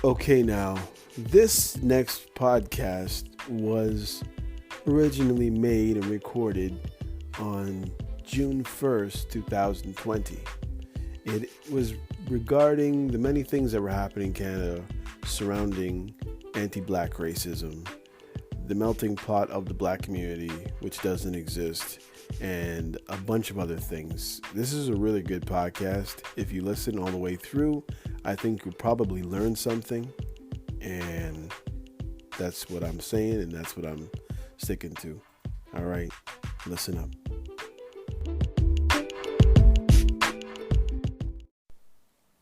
Okay, now, this next podcast was originally made and recorded on June 1st, 2020. It was regarding the many things that were happening in Canada surrounding anti-black racism, the melting pot of the black community, which doesn't exist, and a bunch of other things. This is a really good podcast. If you listen all the way through, I think you'll probably learn something, and that's what I'm saying, and that's what I'm sticking to. All right, listen up.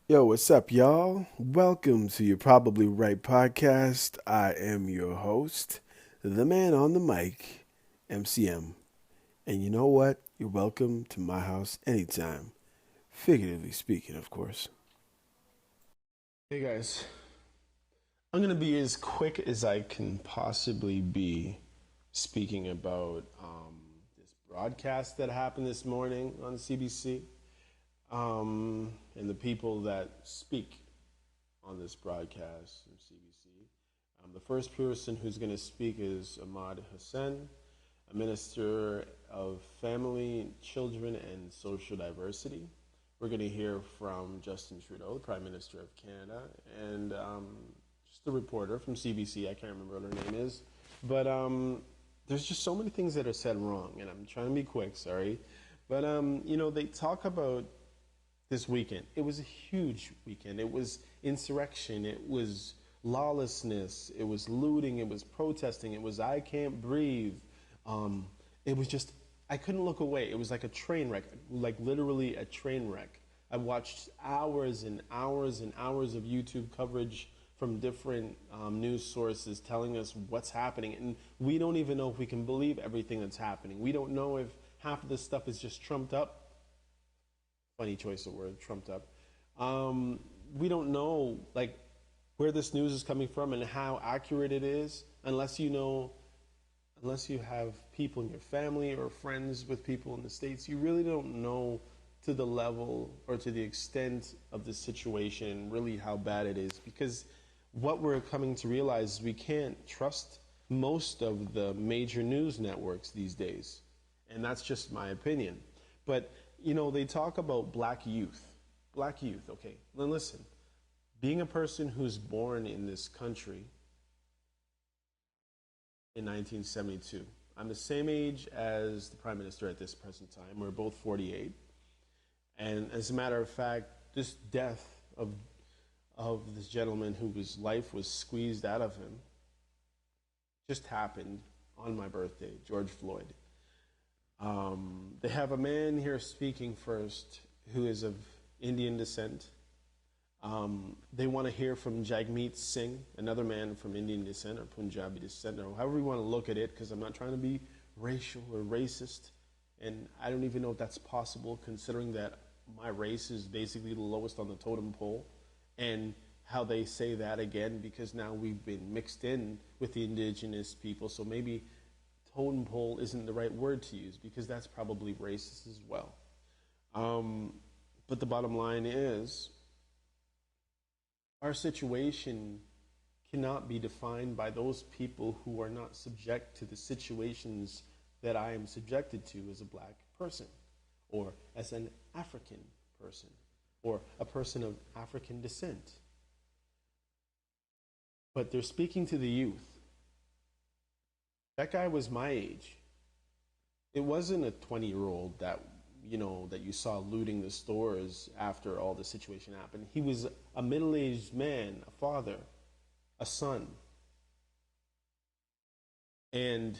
Yo, what's up, y'all? Welcome to your Probably Right podcast. I am your host, the man on the mic, MCM. And you know what? You're welcome to my house anytime. Figuratively speaking, of course. Hey guys, I'm going to be as quick as I can possibly be speaking about this broadcast that happened this morning on CBC and the people that speak on this broadcast from CBC. The first person who's going to speak is Ahmad Hassan, a minister of family, children, and social diversity. We're going to hear from Justin Trudeau, the Prime Minister of Canada, and just a reporter from CBC. I can't remember what her name is. But there's just so many things that are said wrong, and I'm trying to be quick, sorry. But, they talk about this weekend. It was a huge weekend. It was insurrection. It was lawlessness. It was looting. It was protesting. It was I can't breathe. It was just, I couldn't look away. It was like a train wreck, like literally a train wreck. I watched hours and hours and hours of YouTube coverage from different news sources telling us what's happening. And we don't even know if we can believe everything that's happening. We don't know if half of this stuff is just trumped up. Funny choice of word, trumped up. We don't know where this news is coming from and how accurate it is unless you have people in your family or friends with people in the States. You really don't know to the level or to the extent of the situation, really how bad it is. Because what we're coming to realize is we can't trust most of the major news networks these days. And that's just my opinion. But, they talk about black youth. Black youth, okay. Then listen, being a person who's born in this country in 1972. I'm the same age as the Prime Minister at this present time. We're both 48. And as a matter of fact, this death of this gentleman whose life was squeezed out of him just happened on my birthday, George Floyd. They have a man here speaking first who is of Indian descent. They want to hear from Jagmeet Singh, another man from Indian descent or Punjabi descent, or however you want to look at it, because I'm not trying to be racial or racist, and I don't even know if that's possible, considering that my race is basically the lowest on the totem pole, and how they say that again, because now we've been mixed in with the indigenous people, so maybe totem pole isn't the right word to use, because that's probably racist as well. But the bottom line is, our situation cannot be defined by those people who are not subject to the situations that I am subjected to as a black person, or as an African person, or a person of African descent. But they're speaking to the youth. That guy was my age. It wasn't a 20-year-old that you saw looting the stores after all the situation happened. He was a middle-aged man, a father, a son. And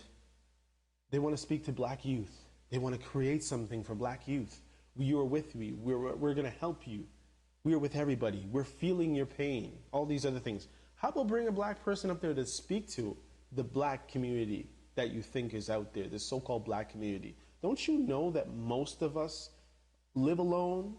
they want to speak to black youth. They want to create something for black youth. You are with me. We're going to help you. We are with everybody. We're feeling your pain. All these other things. How about bring a black person up there to speak to the black community that you think is out there, this so-called black community? Don't you know that most of us live alone?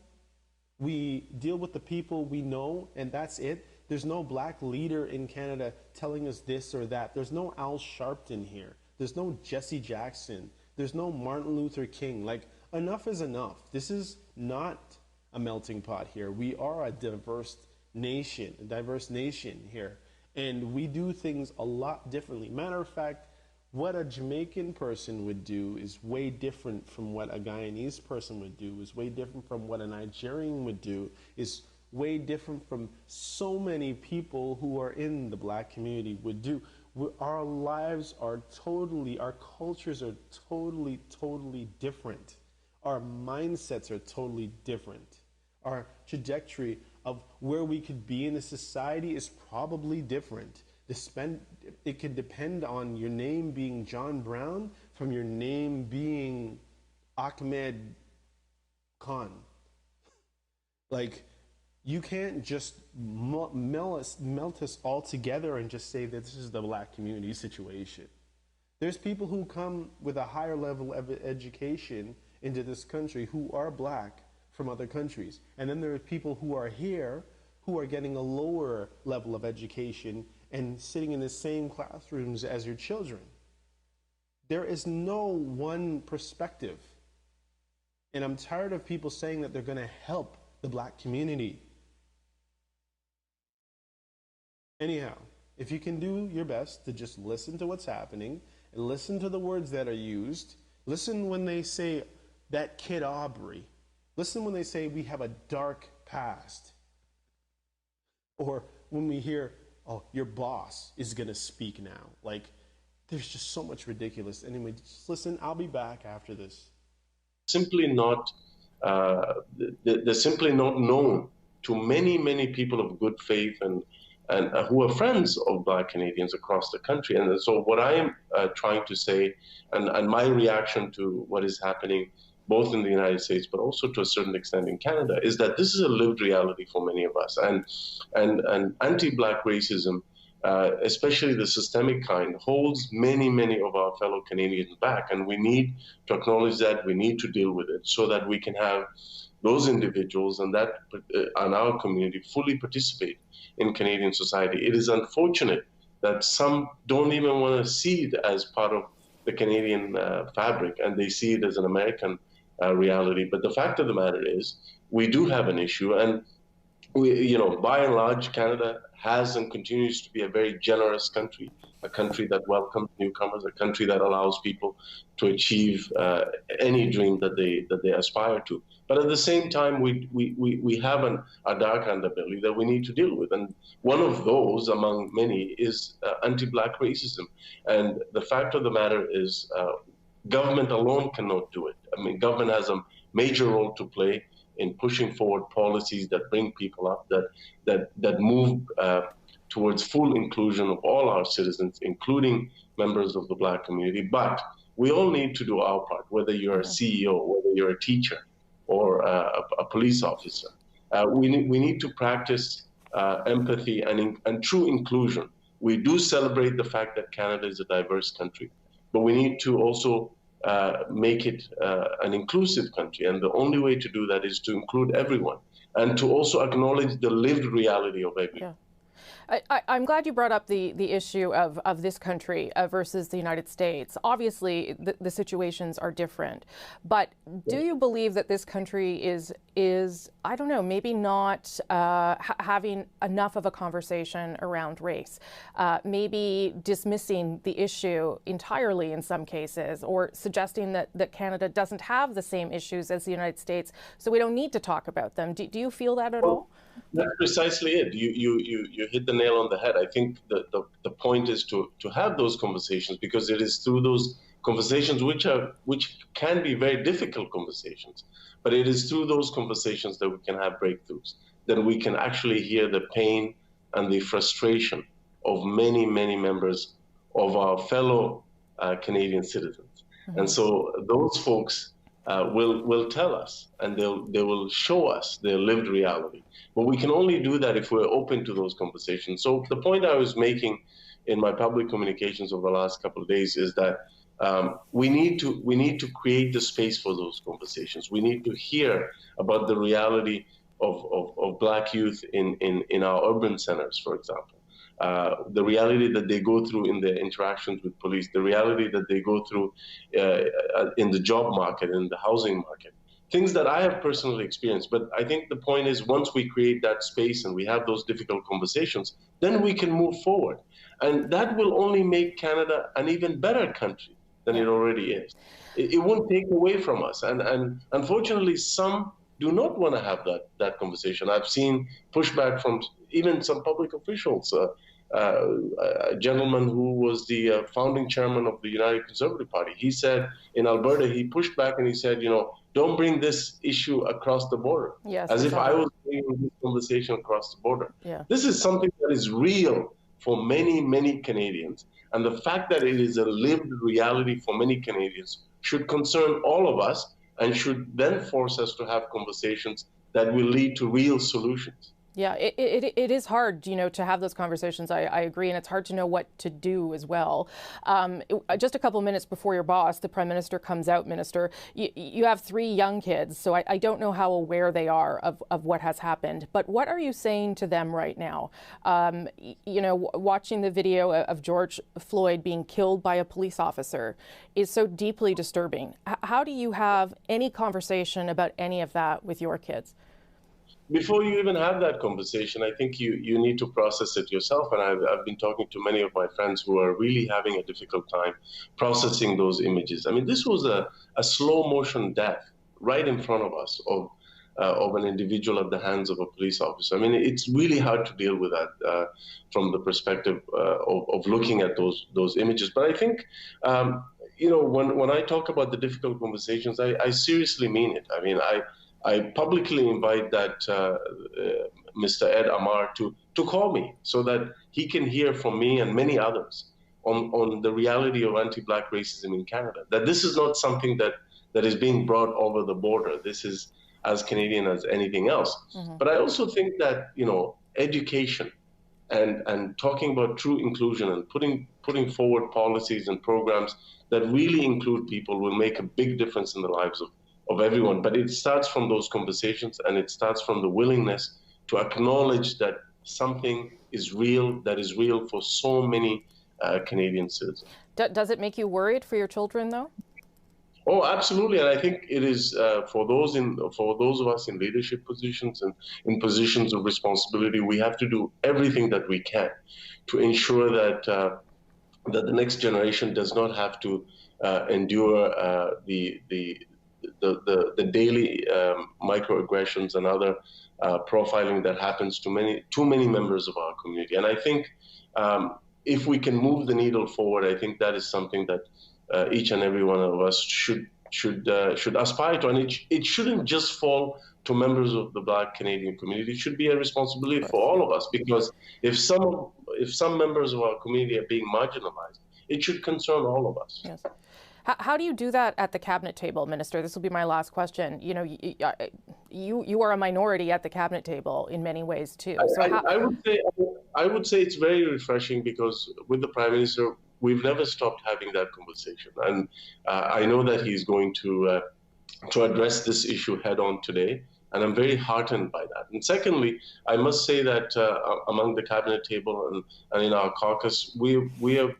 We deal with the people we know, and that's it. There's no black leader in Canada telling us this or that. There's no Al Sharpton here. There's no Jesse Jackson. There's no Martin Luther King. Enough is enough. This is not a melting pot here. We are a diverse nation, a diverse nation here. And we do things a lot differently. Matter of fact, what a Jamaican person would do is way different from what a Guyanese person would do, is way different from what a Nigerian would do, is way different from so many people who are in the black community would do. Our lives are totally, our cultures are totally, totally different. Our mindsets are totally different. Our trajectory of where we could be in a society is probably different. It could depend on your name being John Brown from your name being Ahmed Khan. Like, you can't just melt us all together and just say that this is the black community situation. There's people who come with a higher level of education into this country who are black from other countries. And then there are people who are here who are getting a lower level of education and sitting in the same classrooms as your children. There is no one perspective. And I'm tired of people saying that they're going to help the black community. Anyhow, if you can do your best to just listen to what's happening and listen to the words that are used, listen when they say that kid Aubrey, listen when they say we have a dark past, or when we hear, oh, your boss is going to speak now. Like, there's just so much ridiculous. Anyway, just listen. I'll be back after this. Simply not, they're simply not known to many people of good faith and who are friends of Black Canadians across the country. And so what I am trying to say, and my reaction to what is happening both in the United States, but also to a certain extent in Canada, is that this is a lived reality for many of us. And anti-Black racism, especially the systemic kind, holds many of our fellow Canadians back. And we need to acknowledge that, we need to deal with it so that we can have those individuals and our community fully participate in Canadian society. It is unfortunate that some don't even want to see it as part of the Canadian fabric, and they see it as an American reality. But the fact of the matter is, we do have an issue, and we, by and large, Canada has and continues to be a very generous country, a country that welcomes newcomers, a country that allows people to achieve any dream that they aspire to. But at the same time, we have a dark underbelly that we need to deal with. And one of those, among many, is anti-Black racism. And the fact of the matter is, government alone cannot do it. I mean, government has a major role to play in pushing forward policies that bring people up, that move towards full inclusion of all our citizens, including members of the Black community. But we all need to do our part, whether you're a CEO, whether you're a teacher, or a police officer. We need to practice empathy and true inclusion. We do celebrate the fact that Canada is a diverse country, but we need to also make it an inclusive country. And the only way to do that is to include everyone and to also acknowledge the lived reality of everyone. Yeah. I'm glad you brought up the issue of this country versus the United States. Obviously, the situations are different. But do you believe that this country is I don't know, maybe not having enough of a conversation around race, maybe dismissing the issue entirely in some cases, or suggesting that Canada doesn't have the same issues as the United States, so we don't need to talk about them? Do you feel that at all? That's precisely it. You hit the nail on the head. I think the point is to have those conversations, because it is through those conversations which can be very difficult conversations, but it is through those conversations that we can have breakthroughs, that we can actually hear the pain and the frustration of many members of our fellow Canadian citizens. Mm-hmm. And so those folks will tell us, and they will show us their lived reality. But we can only do that if we're open to those conversations. So the point I was making in my public communications over the last couple of days is that we need to create the space for those conversations. We need to hear about the reality of Black youth in our urban centers, for example. The reality that they go through in their interactions with police, the reality that they go through in the job market, in the housing market. things that I have personally experienced. But I think the point is, once we create that space and we have those difficult conversations, then we can move forward. And that will only make Canada an even better country than it already is. It won't take away from us. And unfortunately, some do not want to have that conversation. I've seen pushback from even some public officials. A gentleman who was the founding chairman of the United Conservative Party, he said in Alberta, he pushed back and he said, don't bring this issue across the border. Yes, as if I was bringing this conversation across the border. Yeah. This is something that is real for many, many Canadians. And the fact that it is a lived reality for many Canadians should concern all of us and should then force us to have conversations that will lead to real solutions. Yeah, it is hard, to have those conversations. I agree, and it's hard to know what to do as well. Just a couple minutes before your boss, the Prime Minister, comes out, Minister, you have 3 young kids, so I don't know how aware they are of what has happened. But what are you saying to them right now? Watching the video of George Floyd being killed by a police officer is so deeply disturbing. How do you have any conversation about any of that with your kids? Before you even have that conversation, I think you need to process it yourself. And I've been talking to many of my friends who are really having a difficult time processing those images. I mean, this was a slow motion death right in front of us of an individual at the hands of a police officer. I mean, it's really hard to deal with that from the perspective of looking at those images. But I think, when I talk about the difficult conversations, I seriously mean it. I mean, I publicly invite that Mr. Ed Amar to call me so that he can hear from me and many others on the reality of anti-Black racism in Canada. That this is not something that is being brought over the border. This is as Canadian as anything else. Mm-hmm. But I also think that, education and talking about true inclusion and putting forward policies and programs that really include people will make a big difference in the lives of everyone. But it starts from those conversations, and it starts from the willingness to acknowledge that something is real, that is real for so many Canadian citizens. Does it make you worried for your children, though? Oh, absolutely. And I think it is for those of us in leadership positions and in positions of responsibility, we have to do everything that we can to ensure that the next generation does not have to endure the daily microaggressions and other profiling that happens to too many members of our community. And I think if we can move the needle forward, I think that is something that each and every one of us should aspire to. And it shouldn't just fall to members of the Black Canadian community. It should be a responsibility for all of us, because if some members of our community are being marginalized, it should concern all of us. Yes. How do you do that at the cabinet table, Minister? This will be my last question. You are a minority at the cabinet table in many ways too. So I would say it's very refreshing, because with the Prime Minister, we've never stopped having that conversation, and I know that he's going to address this issue head on today, and I'm very heartened by that. And secondly, I must say that among the cabinet table and in our caucus, we have,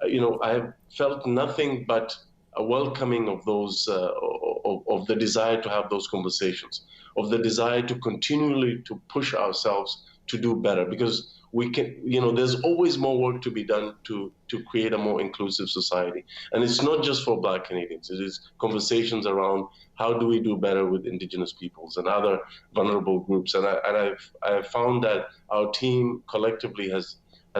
I have felt nothing but a welcoming of those of the desire to have those conversations, of the desire to continually to push ourselves to do better, because we can, there's always more work to be done to create a more inclusive society. And it's not just for Black Canadians. It is conversations around how do we do better with Indigenous peoples and other vulnerable groups. And I've found that our team collectively has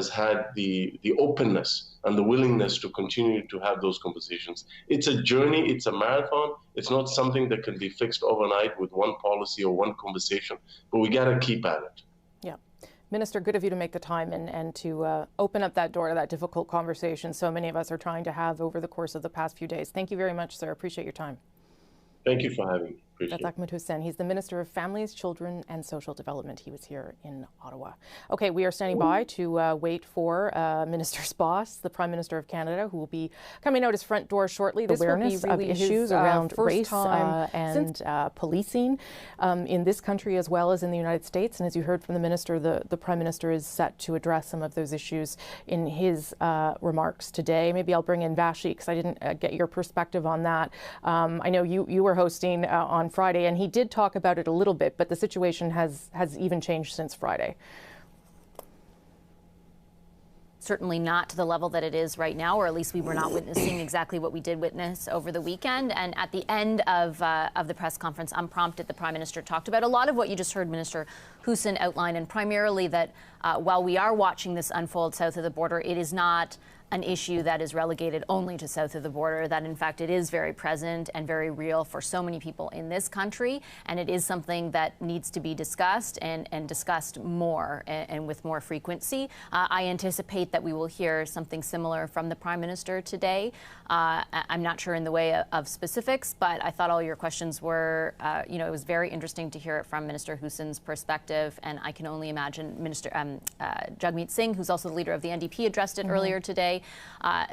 had the openness and the willingness to continue to have those conversations. It's a journey, it's a marathon. It's not something that can be fixed overnight with one policy or one conversation, but we gotta keep at it. Yeah. Minister, good of you to make the time and to open up that door to that difficult conversation so many of us are trying to have over the course of the past few days. Thank you very much, sir. Appreciate your time. Thank you for having me. That's Ahmed Hussein. He's the Minister of Families, Children and Social Development. He was here in Ottawa. Okay, we are standing by to wait for Minister's boss, the Prime Minister of Canada, who will be coming out his front door shortly. This awareness will be really of issues around race and policing in this country as well as in the United States. And as you heard from the Minister, the Prime Minister is set to address some of those issues in his remarks today. Maybe I'll bring in Vashi, because I didn't get your perspective on that. I know you were hosting on on Friday, and he did talk about it a little bit, but the situation has even changed since Friday. Certainly not to the level that it is right now, or at least we were not witnessing exactly what we did witness over the weekend. And at the end of the press conference, unprompted, the Prime Minister talked about a lot of what you just heard Minister Huson outline, and primarily that while we are watching this unfold south of the border, it is not an issue that is relegated only to south of the border, that in fact it is very present and very real for so many people in this country, and it is something that needs to be discussed and discussed more and with more frequency. I anticipate that we will hear something similar from the Prime Minister today. I'm not sure in the way of specifics, but I thought all your questions were, it was very interesting to hear it from Minister Huson's perspective, and I can only imagine Minister Jagmeet Singh, who's also the leader of the NDP, addressed it earlier today.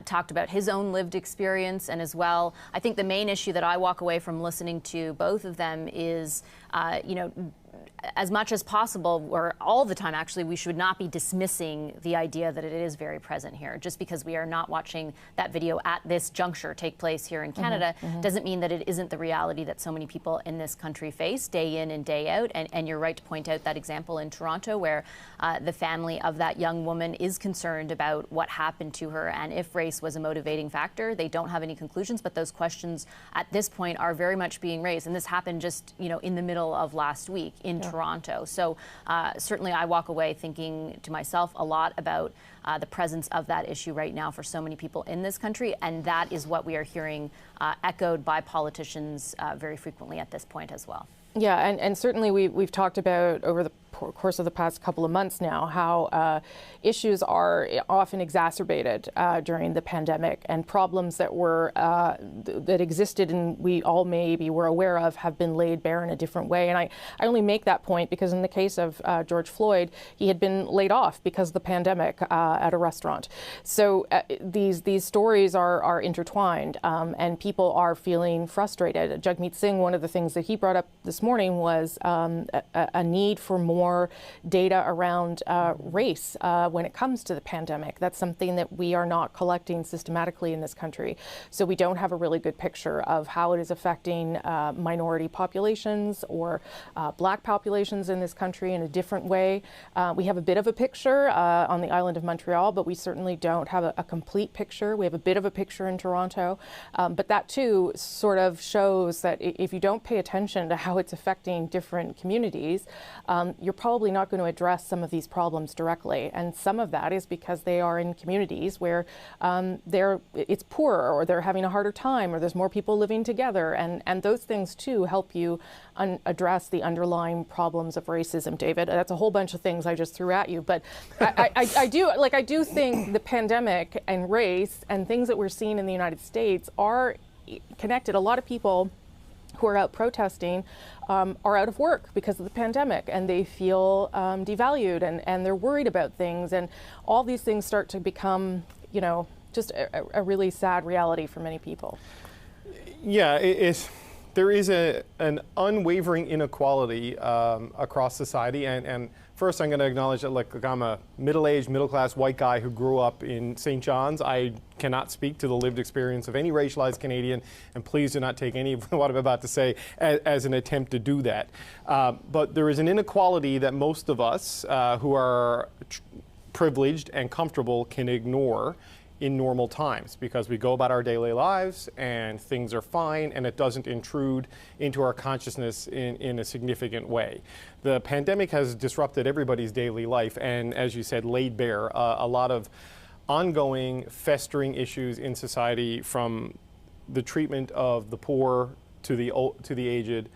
Talked about his own lived experience, and as well, I think the main issue that I walk away from listening to both of them is, as much as possible, or all the time actually, we should not be dismissing the idea that it is very present here. Just because we are not watching that video at this juncture take place here in Canada doesn't mean that it isn't the reality that so many people in this country face day in and day out. And you're right to point out that example in Toronto where the family of that young woman is concerned about what happened to her and if race was a motivating factor. They don't have any conclusions, but those questions at this point are very much being raised. And this happened just, in the middle of last week in Toronto. So certainly I walk away thinking to myself a lot about the presence of that issue right now for so many people in this country. And that is what we are hearing echoed by politicians very frequently at this point as well. Yeah, and certainly we've talked about over the course of the past couple of months now how issues are often exacerbated during the pandemic, and problems that were that existed and we all maybe were aware of have been laid bare in a different way. And I only make that point because in the case of George Floyd, he had been laid off because of the pandemic at a restaurant. So these stories are intertwined, and people are feeling frustrated. Jagmeet Singh, one of the things that he brought up this morning was a need for more data around race when it comes to the pandemic. That's something that we are not collecting systematically in this country. So we don't have a really good picture of how it is affecting minority populations or black populations in this country in a different way. We have a bit of a picture on the island of Montreal, but we certainly don't have a complete picture. We have a bit of a picture in Toronto, but that too sort of shows that if you don't pay attention to how it's affecting different communities, you're probably not going to address some of these problems directly. And some of that is because they are in communities where it's poorer, or they're having a harder time, or there's more people living together. And those things too help you address the underlying problems of racism, David. That's a whole bunch of things I just threw at you. But I do think the pandemic and race and things that we're seeing in the United States are connected. A lot of people who are out protesting are out of work because of the pandemic, and they feel devalued, and they're worried about things, and all these things start to become, just a really sad reality for many people. Yeah, there is an unwavering inequality across society, and first I'm going to acknowledge that look, I'm a middle-aged, middle-class white guy who grew up in St. John's. I cannot speak to the lived experience of any racialized Canadian, and please do not take any of what I'm about to say as an attempt to do that. But there is an inequality that most of us who are privileged and comfortable can ignore in normal times, because we go about our daily lives and things are fine and it doesn't intrude into our consciousness in a significant way. The pandemic has disrupted everybody's daily life and, as you said, laid bare a lot of ongoing festering issues in society, from the treatment of the poor to the aged.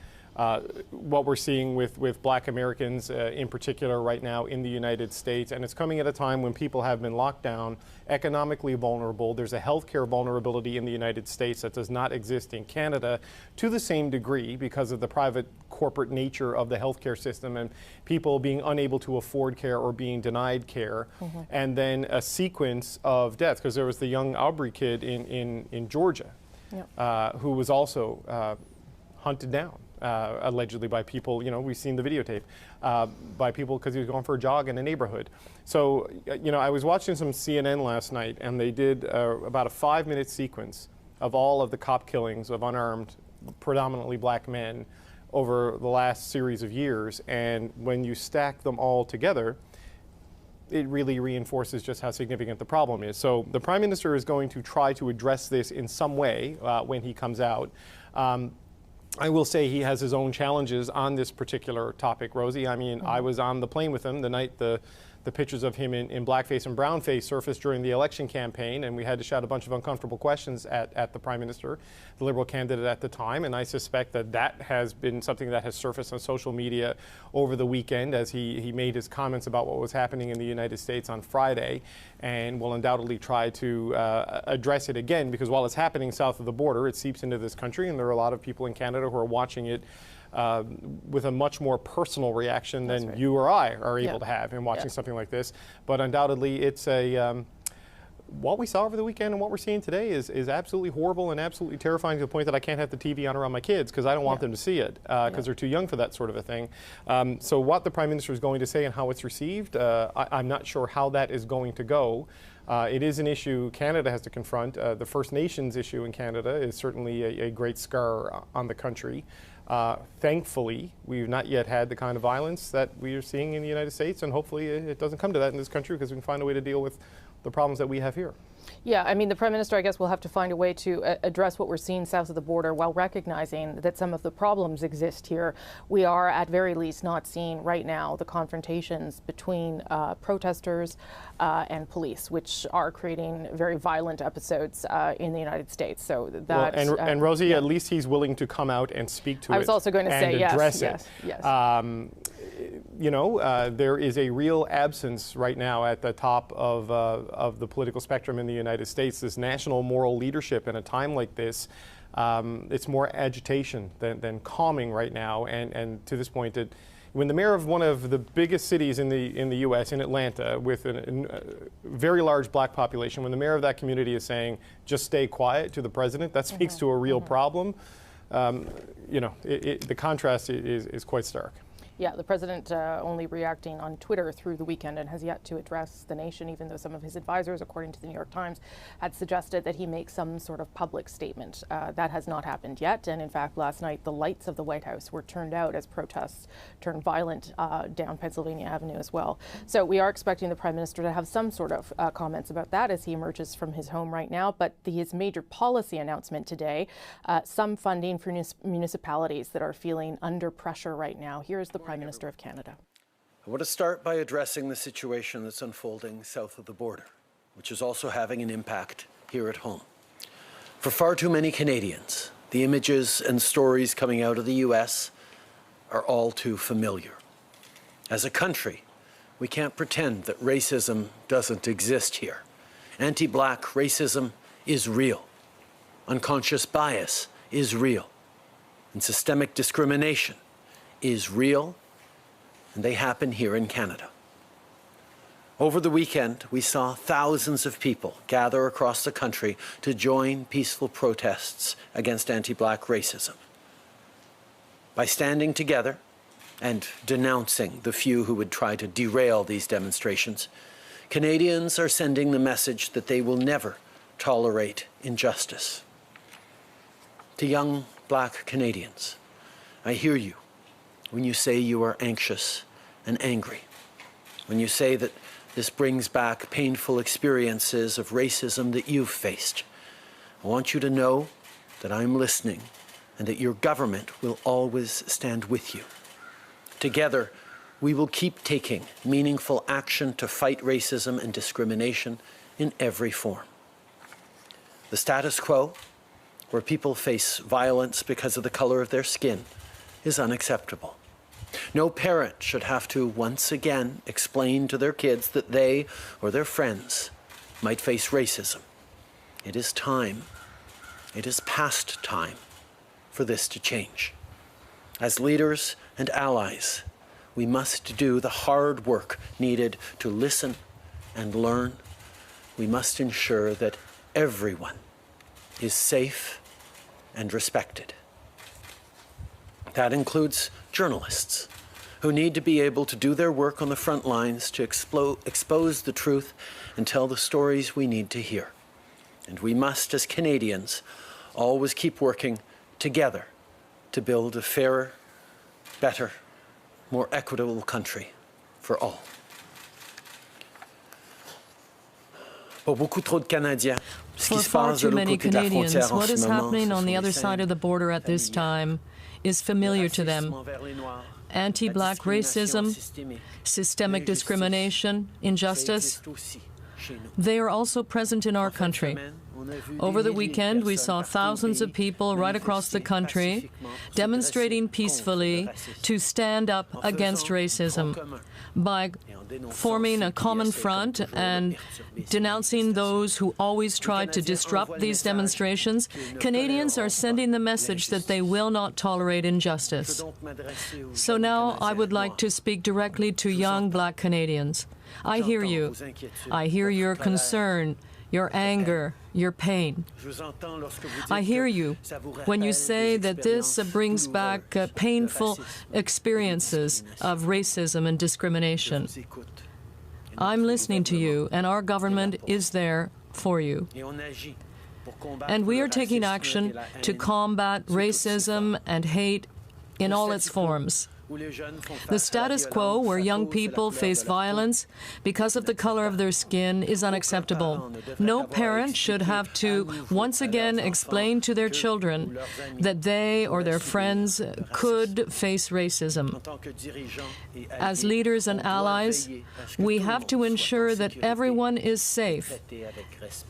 What we're seeing with Black Americans in particular right now in the United States, and it's coming at a time when people have been locked down, economically vulnerable. There's a healthcare vulnerability in the United States that does not exist in Canada to the same degree because of the private corporate nature of the healthcare system and people being unable to afford care or being denied care. And then a sequence of deaths, because there was the young Aubrey kid in Georgia who was also hunted down. Allegedly by people, we've seen the videotape, by people because he was going for a jog in a neighborhood. So, I was watching some CNN last night, and they did about a 5-minute sequence of all of the cop killings of unarmed, predominantly black men over the last series of years. And when you stack them all together, it really reinforces just how significant the problem is. So the Prime Minister is going to try to address this in some way when he comes out. I will say he has his own challenges on this particular topic, Rosie. I mean, I was on the plane with him the night the pictures of him in blackface and brownface surfaced during the election campaign, and we had to shout a bunch of uncomfortable questions at the Prime Minister, the Liberal candidate at the time, and I suspect that has been something that has surfaced on social media over the weekend as he made his comments about what was happening in the United States on Friday, and will undoubtedly try to address it again, because while it's happening south of the border, it seeps into this country, and there are a lot of people in Canada who are watching it with a much more personal reaction than you or I are able to have in watching something like this. But undoubtedly, it's what we saw over the weekend and what we're seeing today is absolutely horrible and absolutely terrifying to the point that I can't have the TV on around my kids because I don't want them to see it because they're too young for that sort of a thing. So what the Prime Minister is going to say and how it's received, I'm not sure how that is going to go. It is an issue Canada has to confront. The First Nations issue in Canada is certainly a great scar on the country. Thankfully, we've not yet had the kind of violence that we are seeing in the United States, and hopefully it doesn't come to that in this country because we can find a way to deal with the problems that we have here. Yeah, I mean, the Prime Minister, I guess, will have to find a way to address what we're seeing south of the border while recognizing that some of the problems exist here. We are, at very least, not seeing right now the confrontations between protesters and police, which are creating very violent episodes in the United States. So that and Rosie, at least he's willing to come out and speak to it. I was also going to say address yes. You know, there is a real absence right now at the top of the political spectrum in the United States, this national moral leadership in a time like this. It's more agitation than calming right now. And to this point, when the mayor of one of the biggest cities in the U.S., in Atlanta, with a very large black population, when the mayor of that community is saying, just stay quiet to the president, that speaks to a real problem. You know, the contrast is quite stark. Yeah, the president only reacting on Twitter through the weekend and has yet to address the nation, even though some of his advisors, according to the New York Times, had suggested that he make some sort of public statement. That has not happened yet. And in fact, last night, the lights of the White House were turned out as protests turned violent down Pennsylvania Avenue as well. So we are expecting the Prime Minister to have some sort of comments about that as he emerges from his home right now. But his major policy announcement today, some funding for municipalities that are feeling under pressure right now. Here is the Prime Minister of Canada. I want to start by addressing the situation that's unfolding south of the border, which is also having an impact here at home. For far too many Canadians, the images and stories coming out of the U.S. are all too familiar. As a country, we can't pretend that racism doesn't exist here. Anti-black racism is real. Unconscious bias is real. And systemic discrimination is real, and they happen here in Canada. Over the weekend, we saw thousands of people gather across the country to join peaceful protests against anti-black racism. By standing together and denouncing the few who would try to derail these demonstrations, Canadians are sending the message that they will never tolerate injustice. To young black Canadians, I hear you when you say you are anxious and angry, when you say that this brings back painful experiences of racism that you've faced. I want you to know that I'm listening and that your government will always stand with you. Together, we will keep taking meaningful action to fight racism and discrimination in every form. The status quo, where people face violence because of the color of their skin, is unacceptable. No parent should have to once again explain to their kids that they or their friends might face racism. It is time, it is past time for this to change. As leaders and allies, we must do the hard work needed to listen and learn. We must ensure that everyone is safe and respected. That includes journalists who need to be able to do their work on the front lines to expose the truth and tell the stories we need to hear. And we must, as Canadians, always keep working together to build a fairer, better, more equitable country for all. For far too many Canadians, what is happening on the other side of the border at this time is familiar to them. Anti-black racism, systemic discrimination, injustice, they are also present in our country. Over the weekend, we saw thousands of people right across the country demonstrating peacefully to stand up against racism by forming a common front and denouncing those who always try to disrupt these demonstrations. Canadians are sending the message that they will not tolerate injustice. So now I would like to speak directly to young black Canadians. I hear you. I hear your concern, your anger, your pain. I hear you when you say that this brings back painful experiences of racism and discrimination. I'm listening to you, and our government is there for you. And we are taking action to combat racism and hate in all its forms. The status quo, where young people face violence because of the color of their skin, is unacceptable. No parent should have to once again explain to their children that they or their friends could face racism. As leaders and allies, we have to ensure that everyone is safe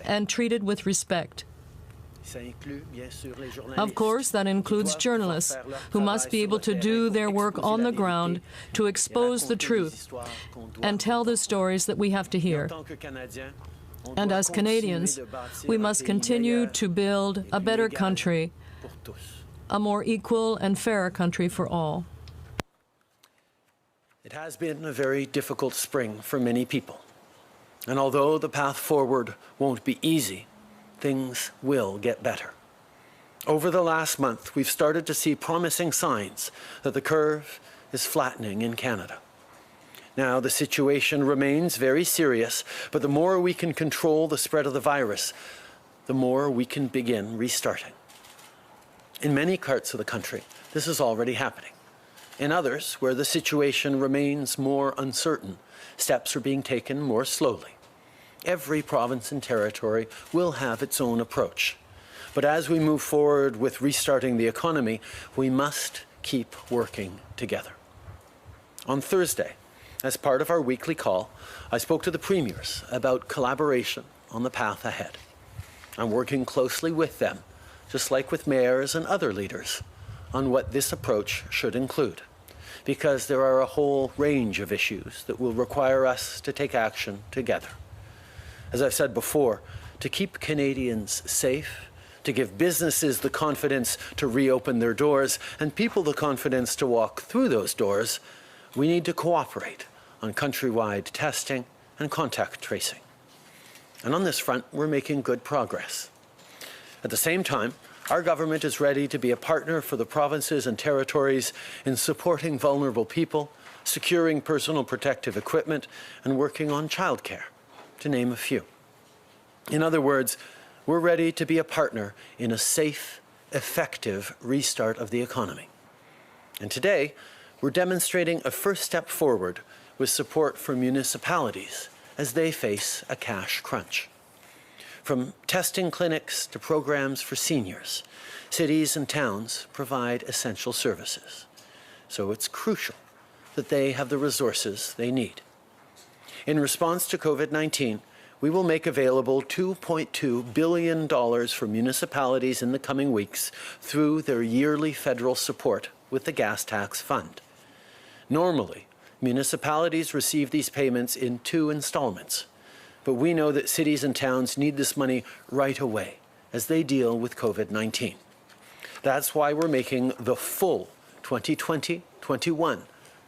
and treated with respect. Of course, that includes journalists, who must be able to do their work on the ground to expose the truth and tell the stories that we have to hear. And as Canadians, we must continue to build a better country, a more equal and fairer country for all. It has been a very difficult spring for many people. And although the path forward won't be easy, things will get better. Over the last month, we've started to see promising signs that the curve is flattening in Canada. Now, the situation remains very serious, but the more we can control the spread of the virus, the more we can begin restarting. In many parts of the country, this is already happening. In others, where the situation remains more uncertain, steps are being taken more slowly. Every province and territory will have its own approach. But as we move forward with restarting the economy, we must keep working together. On Thursday, as part of our weekly call, I spoke to the premiers about collaboration on the path ahead. I'm working closely with them, just like with mayors and other leaders, on what this approach should include, because there are a whole range of issues that will require us to take action together. As I've said before, to keep Canadians safe, to give businesses the confidence to reopen their doors, and people the confidence to walk through those doors, we need to cooperate on countrywide testing and contact tracing. And on this front, we're making good progress. At the same time, our government is ready to be a partner for the provinces and territories in supporting vulnerable people, securing personal protective equipment, and working on childcare, to name a few. In other words, we're ready to be a partner in a safe, effective restart of the economy. And today, we're demonstrating a first step forward with support for municipalities as they face a cash crunch. From testing clinics to programs for seniors, cities and towns provide essential services. So it's crucial that they have the resources they need. In response to COVID-19, we will make available $2.2 billion for municipalities in the coming weeks through their yearly federal support with the Gas Tax Fund. Normally, municipalities receive these payments in 2 installments, but we know that cities and towns need this money right away as they deal with COVID-19. That's why we're making the full 2020-21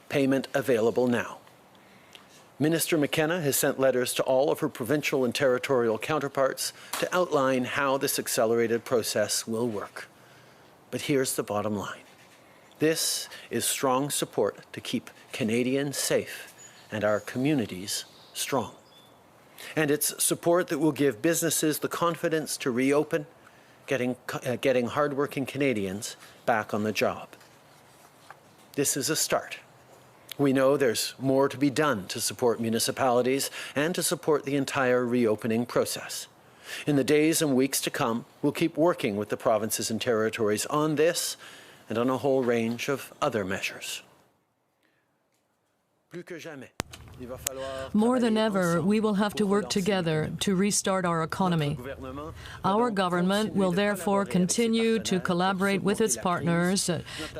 payment available now. Minister McKenna has sent letters to all of her provincial and territorial counterparts to outline how this accelerated process will work. But here's the bottom line. This is strong support to keep Canadians safe and our communities strong. And it's support that will give businesses the confidence to reopen, getting hardworking Canadians back on the job. this is a start. We know there's more to be done to support municipalities and to support the entire reopening process. In the days and weeks to come, we'll keep working with the provinces and territories on this and on a whole range of other measures. Plus que jamais. More than ever, we will have to work together to restart our economy. Our government will therefore continue to collaborate with its partners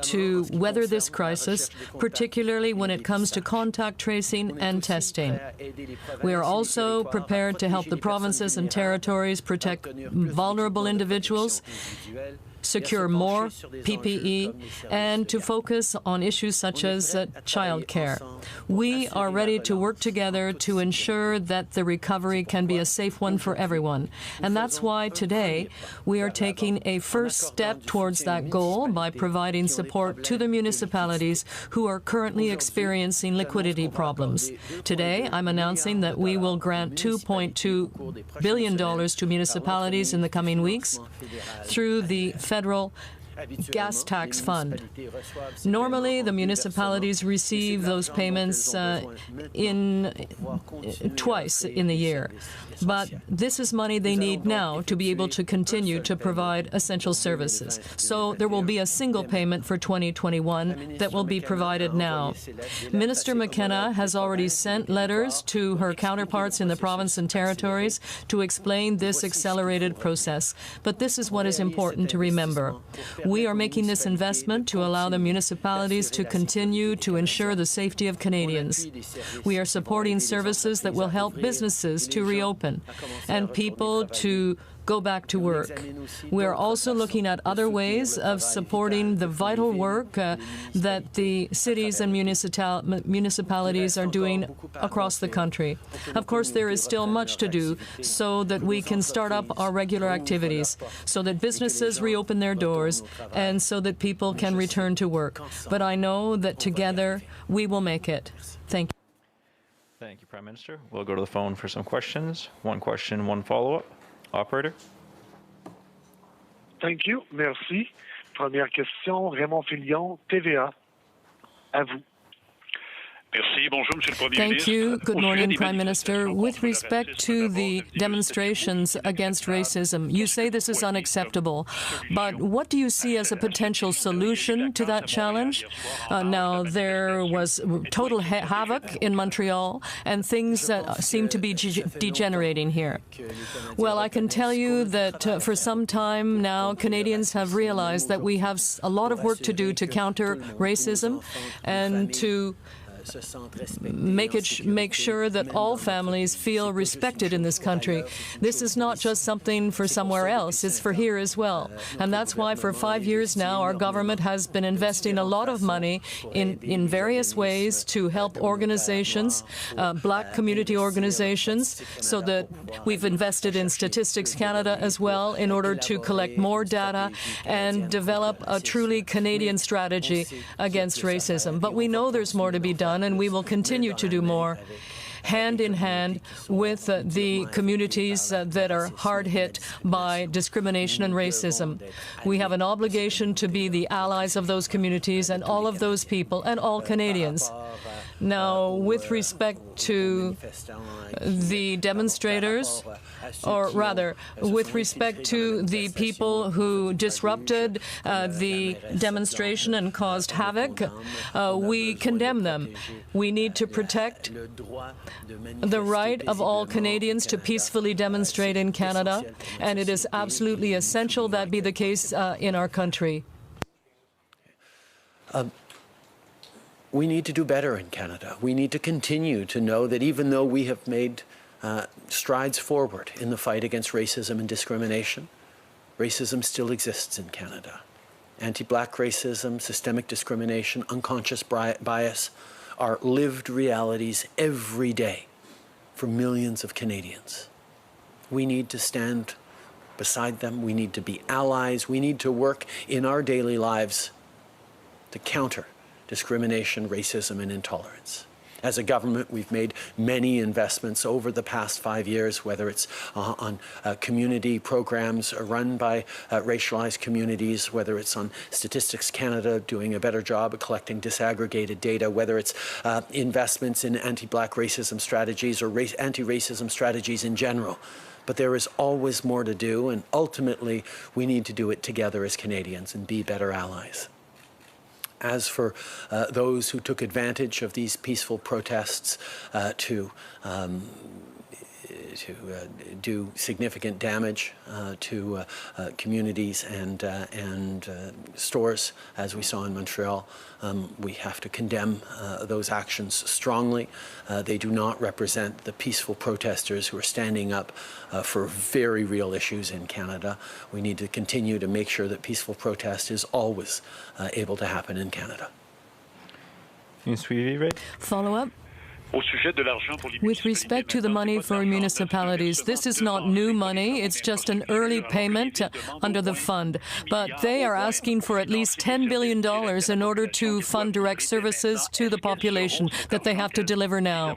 to weather this crisis, particularly when it comes to contact tracing and testing. We are also prepared to help the provinces and territories protect vulnerable individuals, secure more PPE, and to focus on issues such as childcare. We are ready to work together to ensure that the recovery can be a safe one for everyone. And that's why today we are taking a first step towards that goal by providing support to the municipalities who are currently experiencing liquidity problems. Today, I'm announcing that we will grant $2.2 billion to municipalities in the coming weeks through the federal gas tax fund. Normally, the municipalities receive those payments twice in the year. But this is money they need now to be able to continue to provide essential services. So there will be a single payment for 2021 that will be provided now. Minister McKenna has already sent letters to her counterparts in the province and territories to explain this accelerated process. But this is what is important to remember. We are making this investment to allow the municipalities to continue to ensure the safety of Canadians. We are supporting services that will help businesses to reopen and people to go back to work. We are also looking at other ways of supporting the vital work that the cities and municipalities are doing across the country. Of course, there is still much to do so that we can start up our regular activities, so that businesses reopen their doors, and so that people can return to work. But I know that together we will make it. Thank you. Thank you, Prime Minister. We'll go to the phone for some questions. One question, one follow-up. Operator. Thank you. Merci. Première question, Raymond Filion, TVA. À vous. Thank you. Good morning, Prime Minister. With respect to the demonstrations against racism, you say this is unacceptable, but what do you see as a potential solution to that challenge? Now, there was total havoc in Montreal, and things seem to be degenerating here. Well, I can tell you that for some time now, Canadians have realized that we have a lot of work to do to counter racism and to make sure that all families feel respected in this country. This is not just something for somewhere else, it's for here as well. And that's why for 5 years now our government has been investing a lot of money in various ways to help organizations, black community organizations, so that we've invested in Statistics Canada as well in order to collect more data and develop a truly Canadian strategy against racism. But we know there's more to be done, and we will continue to do more, hand in hand with the communities that are hard hit by discrimination and racism. We have an obligation to be the allies of those communities and all of those people and all Canadians. Now, with respect to the demonstrators, or rather, with respect to the people who disrupted the demonstration and caused havoc, we condemn them. We need to protect the right of all Canadians to peacefully demonstrate in Canada, and it is absolutely essential that be the case in our country. We need to do better in Canada. We need to continue to know that even though we have made strides forward in the fight against racism and discrimination, racism still exists in Canada. Anti-black racism, systemic discrimination, unconscious bias are lived realities every day for millions of Canadians. We need to stand beside them. We need to be allies. We need to work in our daily lives to counter discrimination, racism, and intolerance. As a government, we've made many investments over the past 5 years, whether it's on community programs run by racialized communities, whether it's on Statistics Canada doing a better job at collecting disaggregated data, whether it's investments in anti-Black racism strategies or anti-racism strategies in general. But there is always more to do, and ultimately we need to do it together as Canadians and be better allies. As for those who took advantage of these peaceful protests to do significant damage to communities and stores, as we saw in Montreal, we have to condemn those actions strongly. They do not represent the peaceful protesters who are standing up for very real issues in Canada. We need to continue to make sure that peaceful protest is always able to happen in Canada. Follow-up? With respect to the money for municipalities, this is not new money. It's just an early payment under the fund. But they are asking for at least $10 billion in order to fund direct services to the population that they have to deliver now.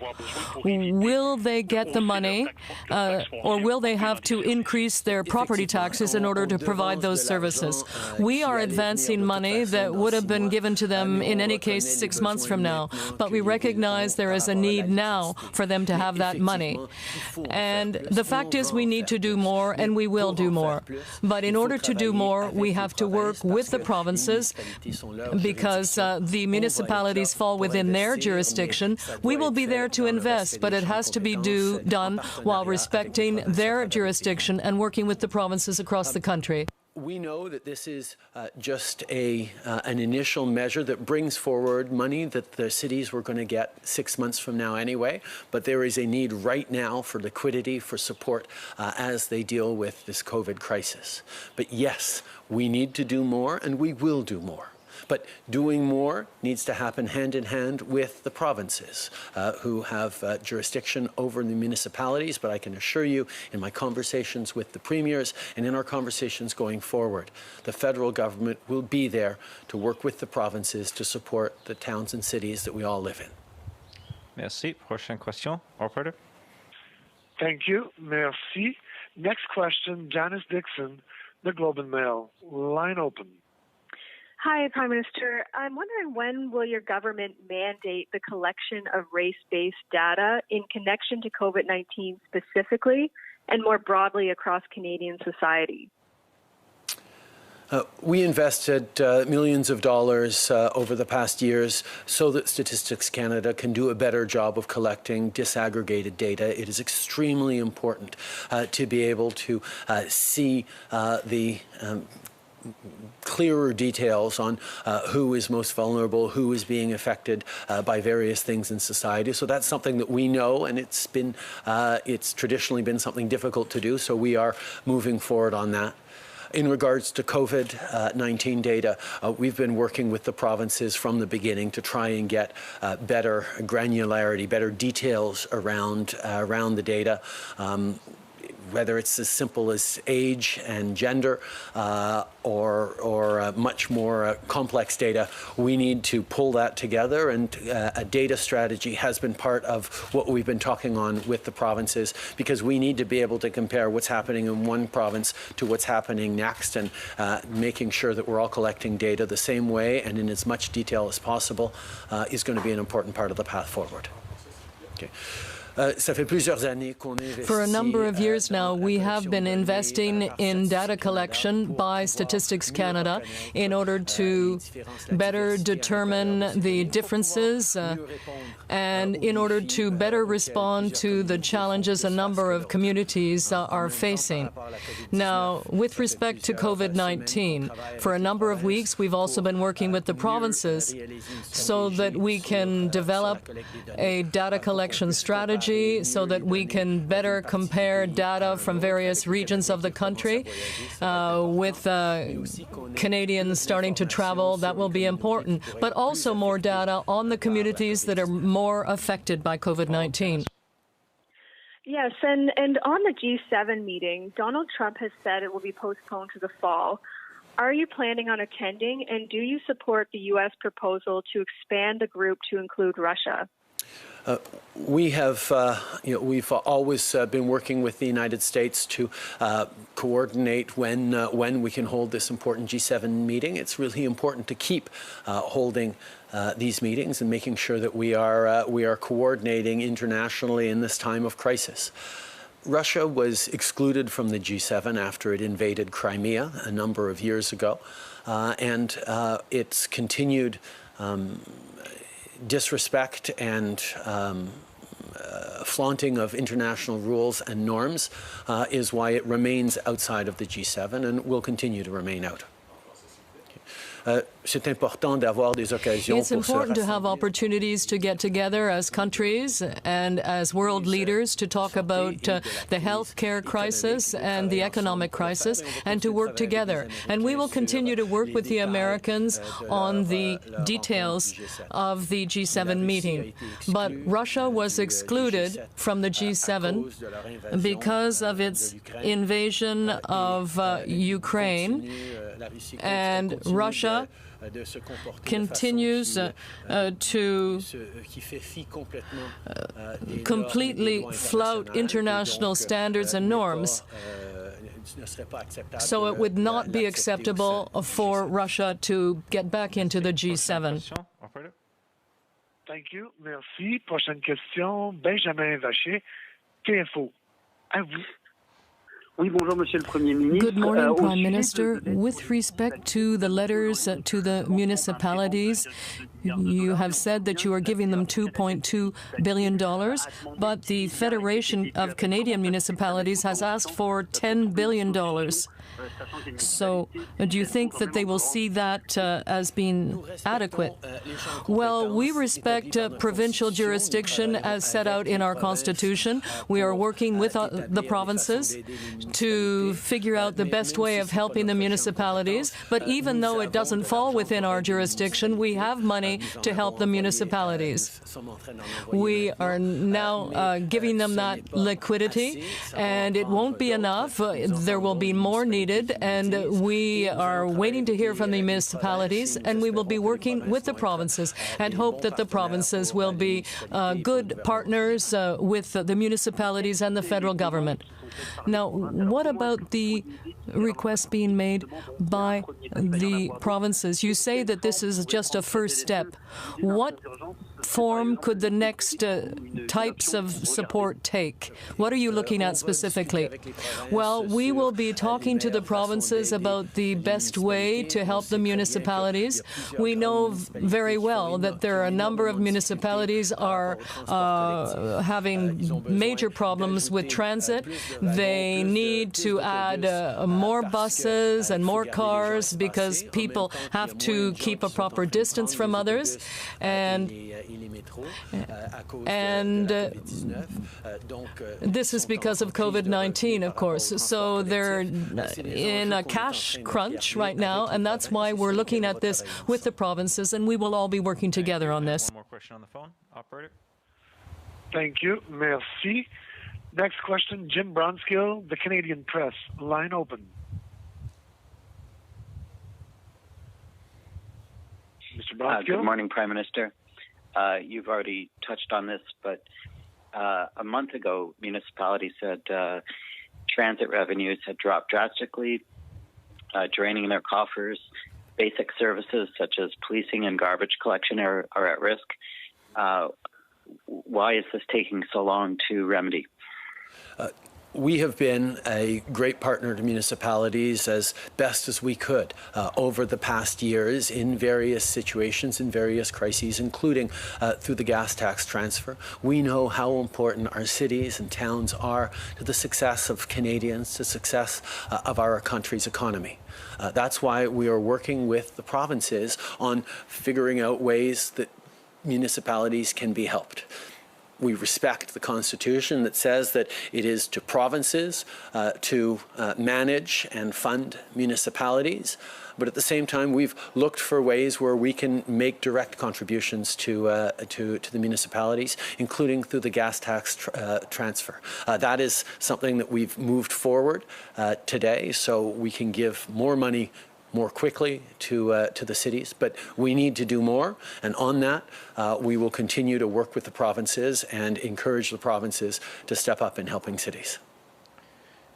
Will they get the money, or will they have to increase their property taxes in order to provide those services? We are advancing money that would have been given to them in any case 6 months from now. But we recognize there is a need now for them to have that money. And the fact is we need to do more, and we will do more. But in order to do more, we have to work with the provinces because the municipalities fall within their jurisdiction. We will be there to invest, but it has to be done while respecting their jurisdiction and working with the provinces across the country. We know that this is just an initial measure that brings forward money that the cities were going to get 6 months from now anyway, but there is a need right now for liquidity, for support as they deal with this COVID crisis. But yes, we need to do more, and we will do more. But doing more needs to happen hand in hand with the provinces who have jurisdiction over the municipalities. But I can assure you, in my conversations with the premiers and in our conversations going forward, the federal government will be there to work with the provinces to support the towns and cities that we all live in. Merci. Prochaine question. Operator. Thank you. Merci. Next question, Janice Dixon, The Globe and Mail. Line open. Hi, Prime Minister. I'm wondering, when will your government mandate the collection of race-based data in connection to COVID-19 specifically and more broadly across Canadian society? We invested millions of dollars over the past years so that Statistics Canada can do a better job of collecting disaggregated data. It is extremely important to be able to see the clearer details on who is most vulnerable, who is being affected by various things in society. So that's something that we know, and it's traditionally been something difficult to do, so we are moving forward on that. In regards to COVID-19 data, we've been working with the provinces from the beginning to try and get better granularity, better details around the data. Whether it's as simple as age and gender or much more complex data, we need to pull that together, and a data strategy has been part of what we've been talking on with the provinces, because we need to be able to compare what's happening in one province to what's happening next, and making sure that we're all collecting data the same way and in as much detail as possible is going to be an important part of the path forward. Okay. For a number of years now, we have been investing in data collection by Statistics Canada in order to better determine the differences and in order to better respond to the challenges a number of communities are facing. Now, with respect to COVID-19, for a number of weeks, we've also been working with the provinces so that we can develop a data collection strategy, so that we can better compare data from various regions of the country. With Canadians starting to travel, that will be important, but also more data on the communities that are more affected by COVID-19. Yes, and on the G7 meeting, Donald Trump has said it will be postponed to the fall. Are you planning on attending, and do you support the U.S. proposal to expand the group to include Russia? We have, we've always been working with the United States to coordinate when we can hold this important G7 meeting. It's really important to keep holding these meetings and making sure that we are coordinating internationally in this time of crisis. Russia was excluded from the G7 after it invaded Crimea a number of years ago, and its continued disrespect and flaunting of international rules and norms is why it remains outside of the G7 and will continue to remain out. It's important to have opportunities to get together as countries and as world leaders to talk about the healthcare crisis and the economic crisis and to work together. And we will continue to work with the Americans on the details of the G7 meeting. But Russia was excluded from the G7 because of its invasion of Ukraine, and Russia continues to completely flout international standards and norms. So it would not be acceptable for Russia to get back into the G7. Thank you. Merci. Prochaine question, Benjamin Vacher, TFO. À vous. Good morning, Prime Minister. With respect to the letters to the municipalities, you have said that you are giving them $2.2 billion, but the Federation of Canadian Municipalities has asked for $10 billion. So do you think that they will see that as being adequate? Well, we respect provincial jurisdiction as set out in our Constitution. We are working with the provinces to figure out the best way of helping the municipalities. But even though it doesn't fall within our jurisdiction, we have money to help the municipalities. We are now giving them that liquidity, and it won't be enough. There will be more needed, and we are waiting to hear from the municipalities, and we will be working with the provinces and hope that the provinces will be good partners with the municipalities and the federal government. Now, what about the request being made by the provinces? You say that this is just a first step. What form could the next types of support take? What are you looking at specifically? Well, we will be talking to the provinces about the best way to help the municipalities. We know very well that there are a number of municipalities are having major problems with transit. They need to add more buses and more cars because people have to keep a proper distance from others. And this is because of COVID-19, of course. So they're in a cash crunch right now, and that's why we're looking at this with the provinces, and we will all be working together on this. One more question on the phone, operator. Thank you. Merci. Next question, Jim Bronskill, the Canadian Press. Line open. Mr. Bronskill. Good morning, Prime Minister. You've already touched on this, but a month ago, municipalities said transit revenues had dropped drastically, draining their coffers. Basic services such as policing and garbage collection are at risk. Why is this taking so long to remedy? We have been a great partner to municipalities as best as we could over the past years in various situations, in various crises, including through the gas tax transfer. We know how important our cities and towns are to the success of Canadians, to the success of our country's economy. That's why we are working with the provinces on figuring out ways that municipalities can be helped. We respect the Constitution that says that it is to provinces to manage and fund municipalities. But at the same time, we've looked for ways where we can make direct contributions to the municipalities, including through the gas tax transfer. That is something that we've moved forward today, so we can give more money more quickly to the cities. But we need to do more, and on that, we will continue to work with the provinces and encourage the provinces to step up in helping cities.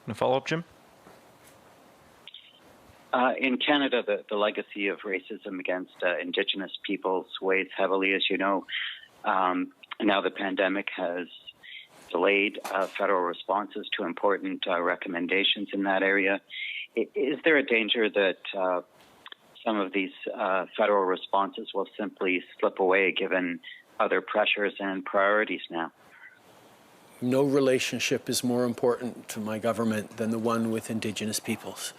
And a follow-up, Jim? In Canada, the legacy of racism against Indigenous peoples weighs heavily, as you know. Now the pandemic has delayed federal responses to important recommendations in that area. Is there a danger that some of these federal responses will simply slip away given other pressures and priorities now? No relationship is more important to my government than the one with Indigenous peoples.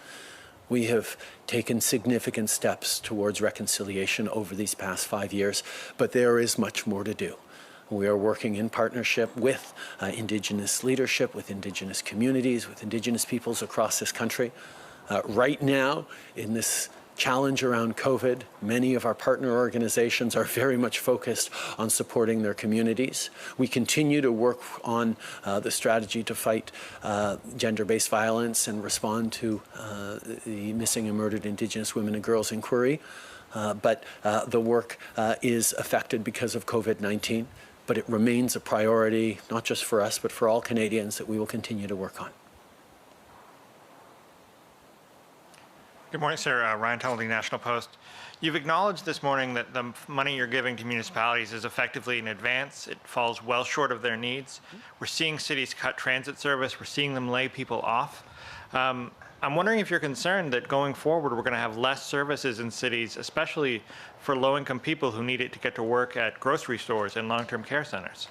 We have taken significant steps towards reconciliation over these past 5 years, but there is much more to do. We are working in partnership with Indigenous leadership, with Indigenous communities, with Indigenous peoples across this country. Right now, in this challenge around COVID, many of our partner organizations are very much focused on supporting their communities. We continue to work on the strategy to fight gender-based violence and respond to the missing and murdered Indigenous women and girls inquiry. But the work is affected because of COVID-19, but it remains a priority, not just for us, but for all Canadians, that we will continue to work on. Good morning, sir. Ryan Tunnelty, National Post. You've acknowledged this morning that the money you're giving to municipalities is effectively in advance. It falls well short of their needs. We're seeing cities cut transit service. We're seeing them lay people off. I'm wondering if you're concerned that going forward we're going to have less services in cities, especially for low-income people who need it to get to work at grocery stores and long-term care centers.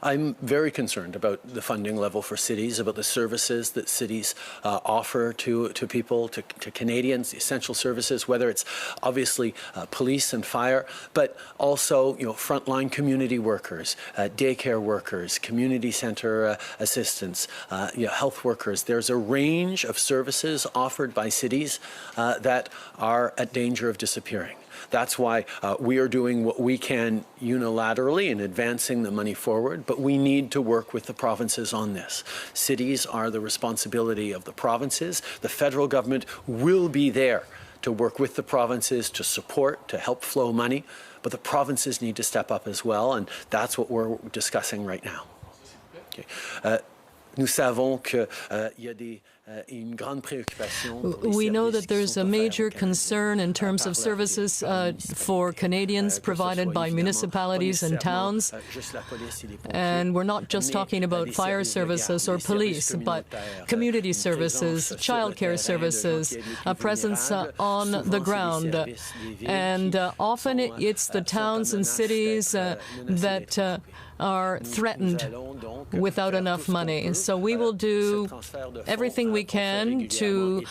I'm very concerned about the funding level for cities, about the services that cities offer to people, to Canadians, the essential services, whether it's obviously police and fire, but also frontline community workers, daycare workers, community center assistants, health workers. There's a range of services offered by cities that are at danger of disappearing. That's why we are doing what we can unilaterally in advancing the money forward, but we need to work with the provinces on this. Cities are the responsibility of the provinces. The federal government will be there to work with the provinces, to support, to help flow money, but the provinces need to step up as well, and that's what we're discussing right now. Okay. Nous savons qu'il y a une grande préoccupation. We know that there's a major concern in terms of services for Canadians provided by municipalities and towns. And we're not just talking about fire services or police, but community services, childcare services, a presence on the ground. And often it's the towns and cities that are threatened without enough money. So we will do everything we can to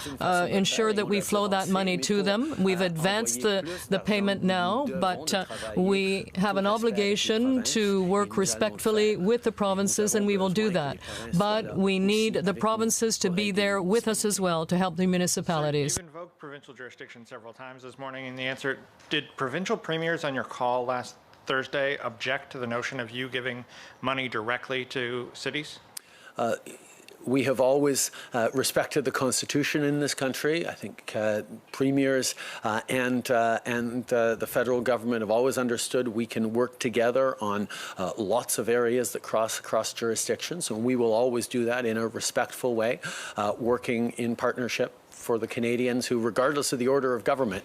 ensure that we flow that money to them. We've advanced the payment now, but we have an obligation to work respectfully with the provinces, and we will do that. But we need the provinces to be there with us as well to help the municipalities. You invoked provincial jurisdiction several times this morning in the answer. Did provincial premiers on your call last Thursday object to the notion of you giving money directly to cities? We have always respected the Constitution in this country. I think premiers and the federal government have always understood we can work together on lots of areas that cross across jurisdictions, and we will always do that in a respectful way, working in partnership for the Canadians who, regardless of the order of government,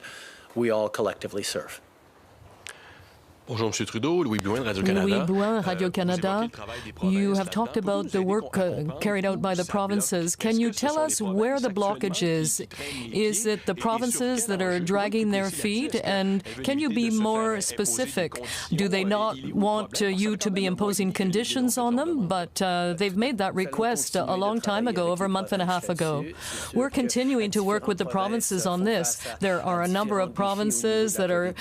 we all collectively serve. Bonjour, Monsieur Trudeau. Louis Blouin, Radio-Canada. Louis Blouin, Radio-Canada. You have talked about the work carried out by the provinces. Can you tell us where the blockage is? Is it the provinces that are dragging their feet? And can you be more specific? Do they not want you to be imposing conditions on them? But they've made that request a long time ago, over a month and a half ago. We're continuing to work with the provinces on this. There are a number of provinces that are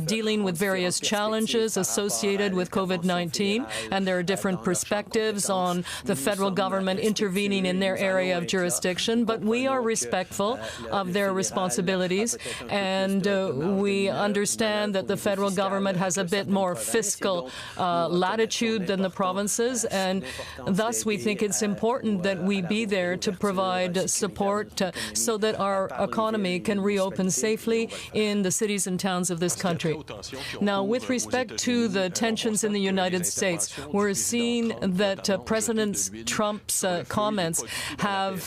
dealing with various challenges challenges associated with COVID-19, and there are different perspectives on the federal government intervening in their area of jurisdiction, but we are respectful of their responsibilities, and we understand that the federal government has a bit more fiscal latitude than the provinces, and thus we think it's important that we be there to provide support so that our economy can reopen safely in the cities and towns of this country. Now, with respect to the tensions in the United States, we're seeing that President Trump's comments have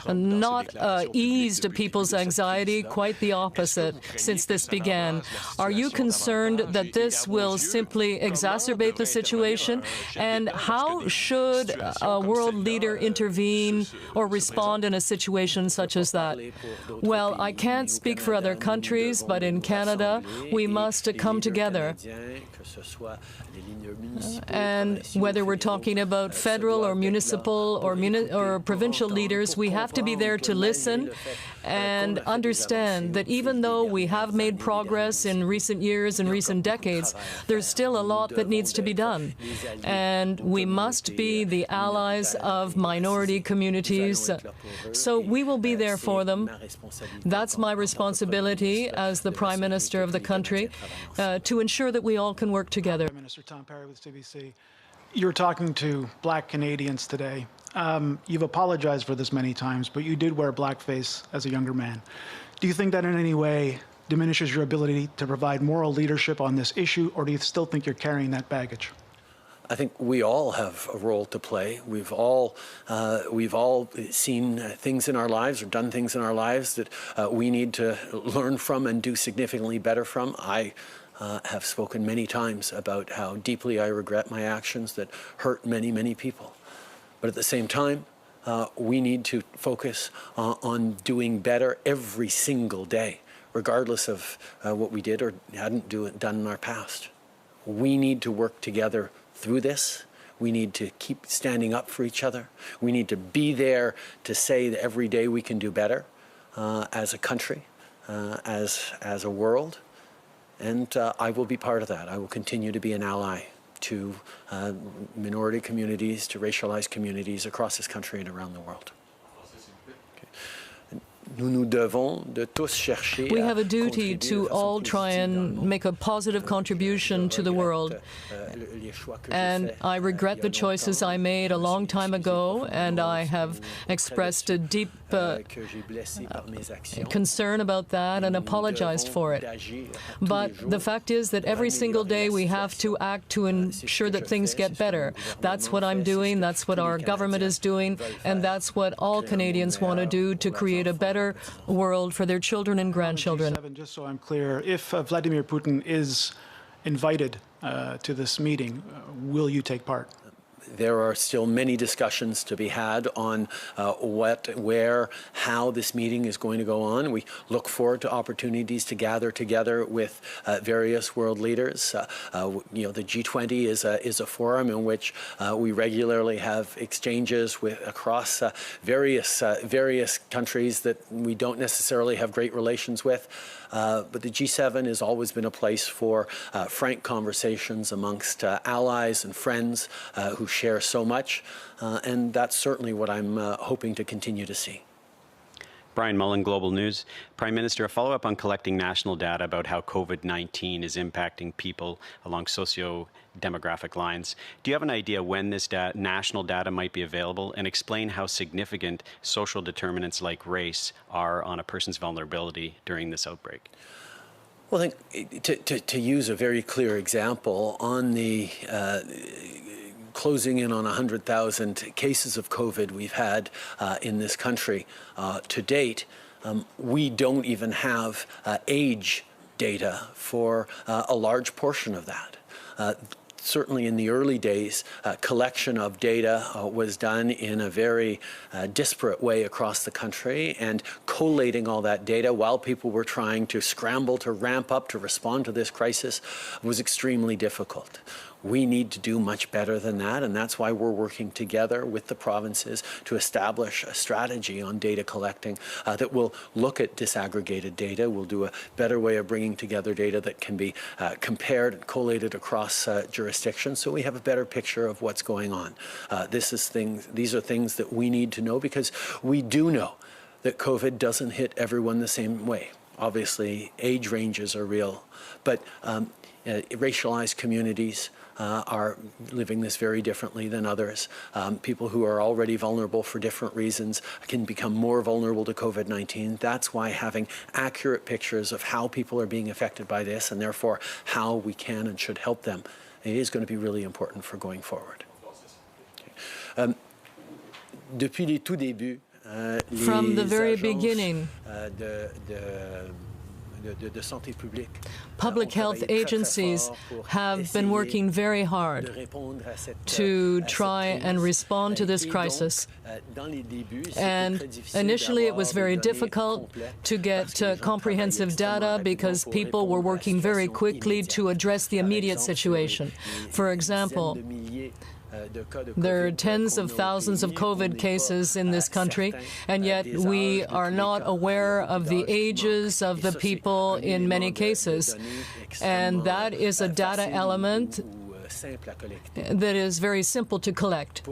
not eased people's anxiety, quite the opposite, since this began. Are you concerned that this will simply exacerbate the situation? And how should a world leader intervene or respond in a situation such as that? Well, I can't speak for other countries, but in Canada, we must come together. And whether we're talking about federal or municipal or provincial leaders, we have to be there to listen and understand that even though we have made progress in recent years and recent decades, there's still a lot that needs to be done. And we must be the allies of minority communities. So we will be there for them. That's my responsibility as the Prime Minister of the country, to ensure that we all can work together. Prime Minister Tom Perry with CBC. You're talking to Black Canadians today. You've apologized for this many times, but you did wear blackface as a younger man. Do you think that in any way diminishes your ability to provide moral leadership on this issue, or do you still think you're carrying that baggage? I think we all have a role to play. We've all seen things in our lives or done things in our lives that we need to learn from and do significantly better from. I have spoken many times about how deeply I regret my actions that hurt many, many people. But at the same time, we need to focus on doing better every single day, regardless of what we did or hadn't done in our past. We need to work together through this. We need to keep standing up for each other. We need to be there to say that every day we can do better as a country, as a world. And I will be part of that. I will continue to be an ally to minority communities, to racialized communities across this country and around the world. We have a duty to all try and make a positive contribution to the world. And I regret the choices I made a long time ago, and I have expressed a deep concern about that and apologized for it. But the fact is that every single day we have to act to ensure that things get better. That's what I'm doing, that's what our government is doing, and that's what all Canadians want to do to create a better world for their children and grandchildren. Just so I'm clear, if Vladimir Putin is invited to this meeting, will you take part? There are still many discussions to be had on what, where, how this meeting is going to go on. We look forward to opportunities to gather together with various world leaders. The G20 is a forum in which we regularly have exchanges across various countries that we don't necessarily have great relations with. But the G7 has always been a place for frank conversations amongst allies and friends who share so much, and that's certainly what I'm hoping to continue to see. Brian Mullen, Global News. Prime Minister, a follow-up on collecting national data about how COVID-19 is impacting people along socio-demographic lines. Do you have an idea when this national data might be available, and explain how significant social determinants like race are on a person's vulnerability during this outbreak? Well, I think to use a very clear example, on the closing in on 100,000 cases of COVID we've had in this country to date, we don't even have age data for a large portion of that. Certainly in the early days, collection of data was done in a very disparate way across the country, and collating all that data while people were trying to scramble to ramp up to respond to this crisis was extremely difficult. We need to do much better than that, and that's why we're working together with the provinces to establish a strategy on data collecting that will look at disaggregated data. We'll do a better way of bringing together data that can be compared and collated across jurisdictions, so we have a better picture of what's going on. These are things that we need to know, because we do know that COVID doesn't hit everyone the same way. Obviously, age ranges are real, but racialized communities are living this very differently than others. People who are already vulnerable for different reasons can become more vulnerable to COVID-19. That's why having accurate pictures of how people are being affected by this, and therefore how we can and should help them, is going to be really important for going forward. Depuis les tout débuts, from the very beginning, public health agencies have been working very hard to try and respond to this crisis. And initially it was very difficult to get comprehensive data, because people were working very quickly to address the immediate situation. For example, there are tens of thousands of COVID cases in this country, and yet we are not aware of the ages of the people in many cases. And that is a data element that is very simple to collect.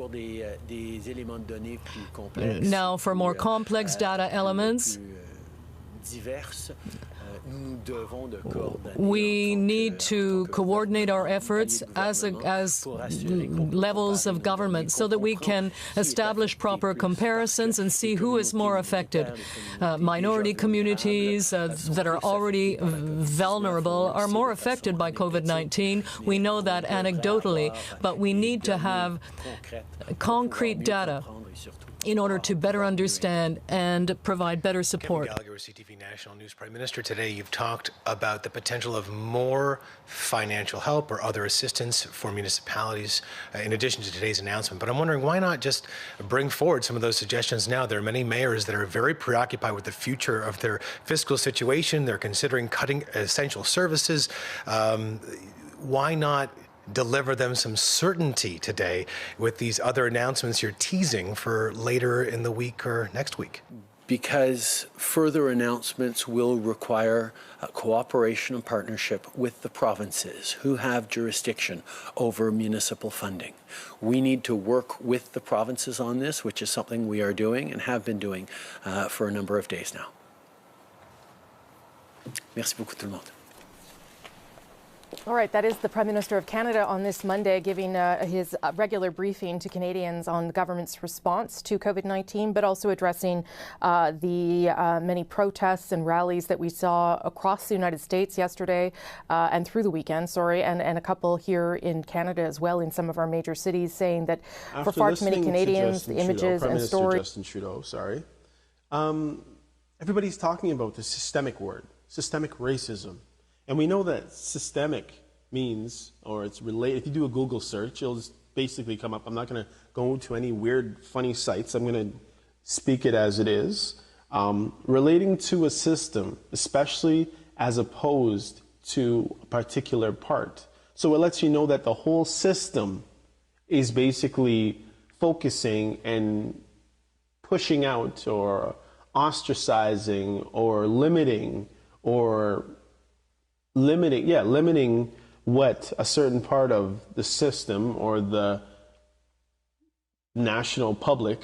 Now, for more complex data elements, we need to coordinate our efforts as levels of government, so that we can establish proper comparisons and see who is more affected. Minority communities that are already vulnerable are more affected by COVID-19. We know that anecdotally, but we need to have concrete data in order to better understand and provide better support. Kevin Gallagher with CTV National News. Prime Minister, today you've talked about the potential of more financial help or other assistance for municipalities in addition to today's announcement. But I'm wondering, why not just bring forward some of those suggestions now? There are many mayors that are very preoccupied with the future of their fiscal situation. They're considering cutting essential services. Why not deliver them some certainty today with these other announcements you're teasing for later in the week or next week? Because further announcements will require cooperation and partnership with the provinces who have jurisdiction over municipal funding. We need to work with the provinces on this, which is something we are doing and have been doing for a number of days now. Merci beaucoup tout le monde. All right, that is the Prime Minister of Canada on this Monday, giving his regular briefing to Canadians on the government's response to COVID-19, but also addressing the many protests and rallies that we saw across the United States yesterday and through the weekend, and a couple here in Canada as well, in some of our major cities, saying that for far too many Canadians, the images and stories. Justin Trudeau, sorry. Everybody's talking about the systemic word, systemic racism. And we know that systemic means, or it's related, if you do a Google search, it'll just basically come up. I'm not going to go to any weird, funny sites. I'm going to speak it as it is. Relating to a system, especially as opposed to a particular part. So it lets you know that the whole system is basically focusing and pushing out or ostracizing or limiting what a certain part of the system or the national public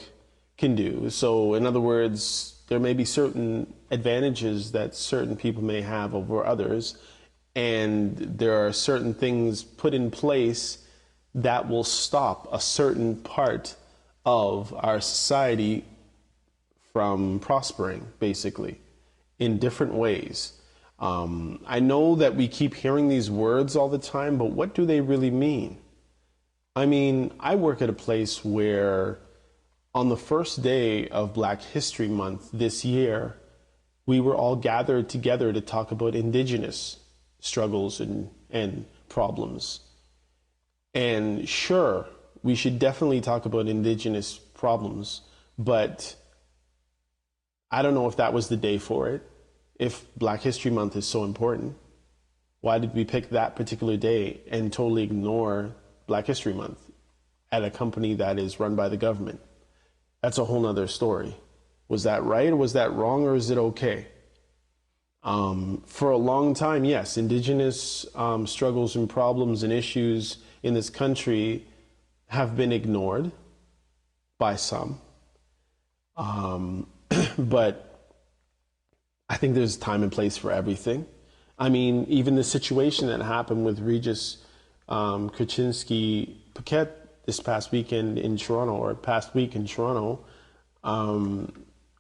can do. So in other words, there may be certain advantages that certain people may have over others, and there are certain things put in place that will stop a certain part of our society from prospering, basically, in different ways. I know that we keep hearing these words all the time, but what do they really mean? I mean, I work at a place where on the first day of Black History Month this year, we were all gathered together to talk about Indigenous struggles and problems. And sure, we should definitely talk about Indigenous problems, but I don't know if that was the day for it. If Black History Month is so important, Why did we pick that particular day and totally ignore Black History Month at a company that is run by the government? That's a whole nother story. Was that right or was that wrong, or is it okay? For a long time, yes, Indigenous struggles and problems and issues in this country have been ignored by some. But I think there's time and place for everything. I mean, even the situation that happened with Regis Kaczynski-Paquette this past weekend in Toronto, or past week in Toronto,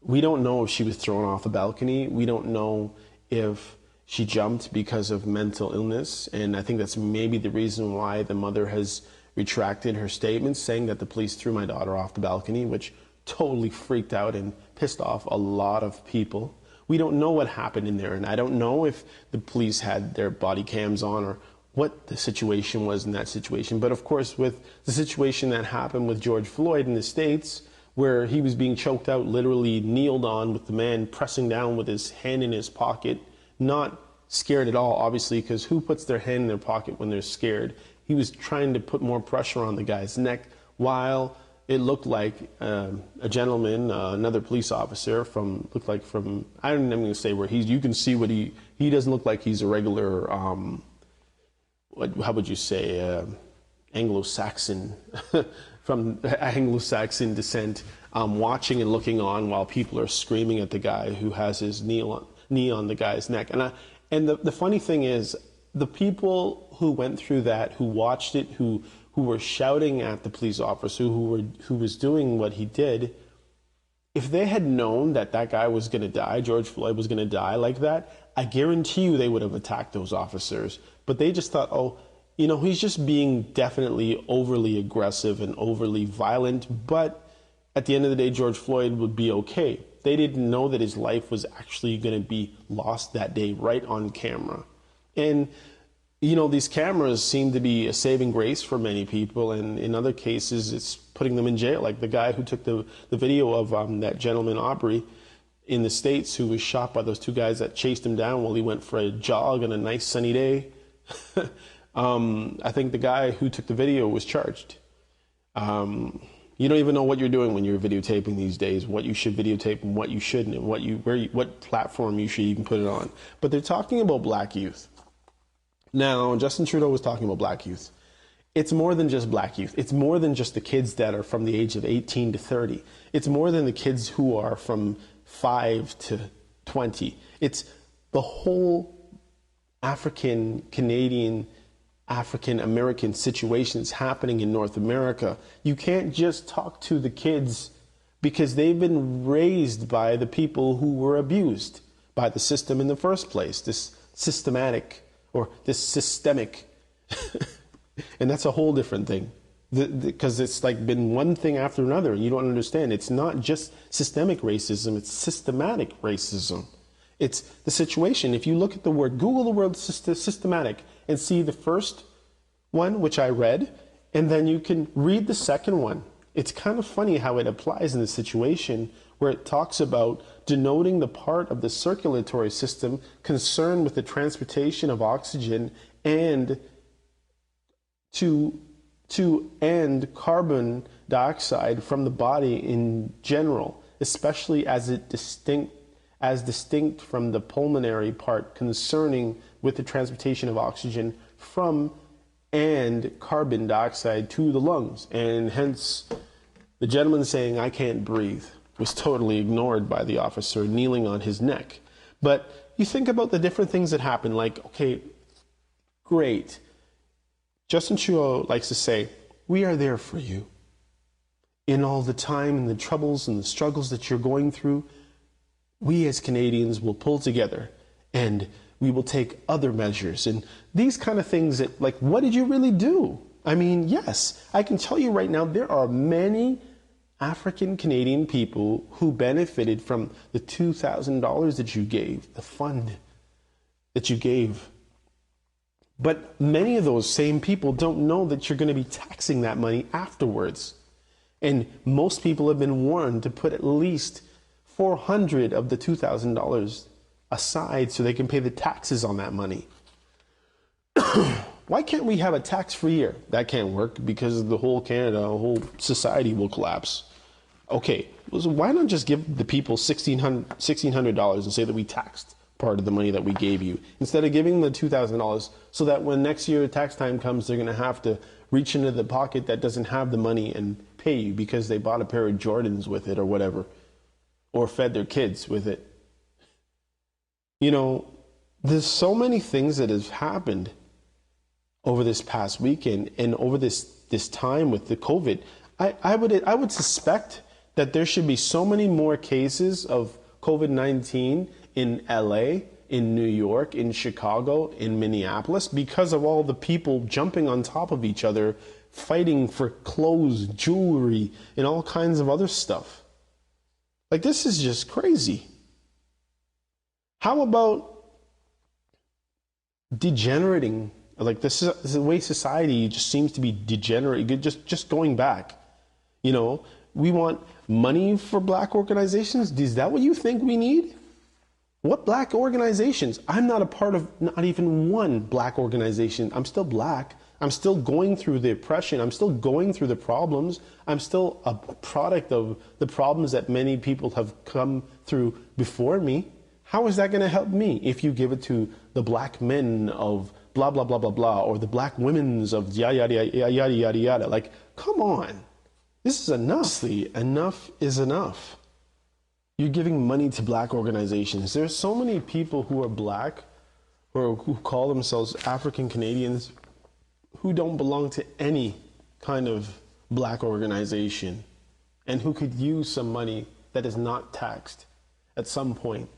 we don't know if she was thrown off a balcony. We don't know if she jumped because of mental illness. And I think that's maybe the reason why the mother has retracted her statement, saying that the police threw my daughter off the balcony, which totally freaked out and pissed off a lot of people. We don't know what happened in there, and I don't know if the police had their body cams on or what the situation was in that situation. But of course, with the situation that happened with George Floyd in the States, where he was being choked out, literally kneeled on with the man pressing down with his hand in his pocket, not scared at all, obviously, because who puts their hand in their pocket when they're scared? He was trying to put more pressure on the guy's neck, while it looked like a gentleman, another police officer from, I don't even say where you can see what he doesn't look like he's a regular, how would you say, Anglo-Saxon, from Anglo-Saxon descent, watching and looking on while people are screaming at the guy who has his knee on the guy's neck. And the funny thing is, the people who went through that, who watched it, who were shouting at the police officer who was doing what he did, if they had known that that guy was going to die, George Floyd was going to die like that, I guarantee you they would have attacked those officers. But they just thought, oh, you know, he's just being definitely overly aggressive and overly violent. But at the end of the day, George Floyd would be okay. They didn't know that his life was actually going to be lost that day right on camera. And you know, these cameras seem to be a saving grace for many people, and in other cases, it's putting them in jail. Like the guy who took the video of that gentleman, Aubrey, in the States, who was shot by those two guys that chased him down while he went for a jog on a nice sunny day. I think the guy who took the video was charged. You don't even know what you're doing when you're videotaping these days, what you should videotape and what you shouldn't, and what platform you should even put it on. But they're talking about Black youth. Now, Justin Trudeau was talking about Black youth. It's more than just Black youth. It's more than just the kids that are from the age of 18 to 30. It's more than the kids who are from 5 to 20. It's the whole African, Canadian, African American situations happening in North America. You can't just talk to the kids because they've been raised by the people who were abused by the system in the first place, this systemic, and that's a whole different thing, because it's like been one thing after another, and you don't understand. It's not just systemic racism, it's systematic racism. It's the situation. If you look at the word, Google the word systematic and see the first one, which I read, and then you can read the second one. It's kind of funny how it applies in this situation, where it talks about denoting the part of the circulatory system concerned with the transportation of oxygen and to end carbon dioxide from the body in general, especially as distinct from the pulmonary part concerning with the transportation of oxygen from and carbon dioxide to the lungs. And hence the gentleman saying, "I can't breathe," was totally ignored by the officer kneeling on his neck. But you think about the different things that happen, like, okay, great. Justin Trudeau likes to say, we are there for you. In all the time and the troubles and the struggles that you're going through, we as Canadians will pull together and we will take other measures. And these kind of things that, like, what did you really do? I mean, yes, I can tell you right now, there are many African Canadian people who benefited from the $2,000 that you gave, the fund that you gave. But many of those same people don't know that you're going to be taxing that money afterwards. And most people have been warned to put at least $400 of the $2,000 aside so they can pay the taxes on that money. Why can't we have a tax-free year? That can't work because the whole Canada, the whole society will collapse. Okay, so why not just give the people $1,600 and say that we taxed part of the money that we gave you instead of giving them the $2,000 so that when next year tax time comes, they're going to have to reach into the pocket that doesn't have the money and pay you because they bought a pair of Jordans with it or whatever, or fed their kids with it. You know, there's so many things that have happened over this past weekend and over this time with the COVID. I would suspect that there should be so many more cases of COVID-19 in LA, in New York, in Chicago, in Minneapolis, because of all the people jumping on top of each other, fighting for clothes, jewelry, and all kinds of other stuff. Like, this is just crazy. How about degenerating? Like, this is the way society just seems to be degenerate, just going back. You know, we want money for black organizations. Is that what you think we need? What black organizations? I'm not a part of not even one black organization. I'm still black. I'm still going through the oppression. I'm still going through the problems. I'm still a product of the problems that many people have come through before me. How is that going to help me if you give it to the black men of blah, blah, blah, blah, blah, or the black women's of yada, yada, yada, yada, yada, yada? Like, come on. This is enough. Enough is enough. You're giving money to black organizations. There's so many people who are black or who call themselves African Canadians who don't belong to any kind of black organization and who could use some money that is not taxed at some point.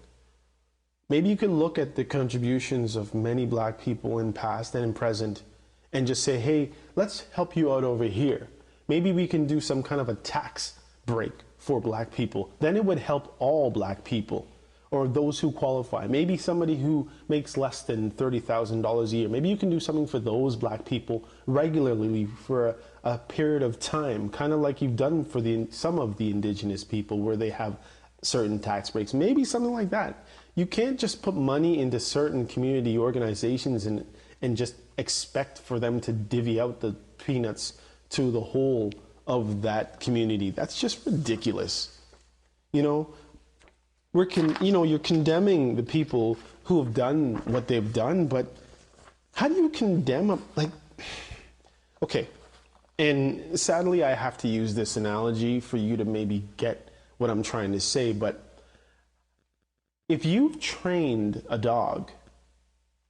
Maybe you can look at the contributions of many black people in past and in present and just say, hey, let's help you out over here. Maybe we can do some kind of a tax break for black people. Then it would help all black people or those who qualify. Maybe somebody who makes less than $30,000 a year. Maybe you can do something for those black people regularly for a period of time, kind of like you've done for some of the indigenous people where they have certain tax breaks. Maybe something like that. You can't just put money into certain community organizations and just expect for them to divvy out the peanuts to the whole of that community. That's just ridiculous. You know, you're condemning the people who have done what they've done, but how do you condemn okay, and sadly I have to use this analogy for you to maybe get what I'm trying to say, but if you've trained a dog,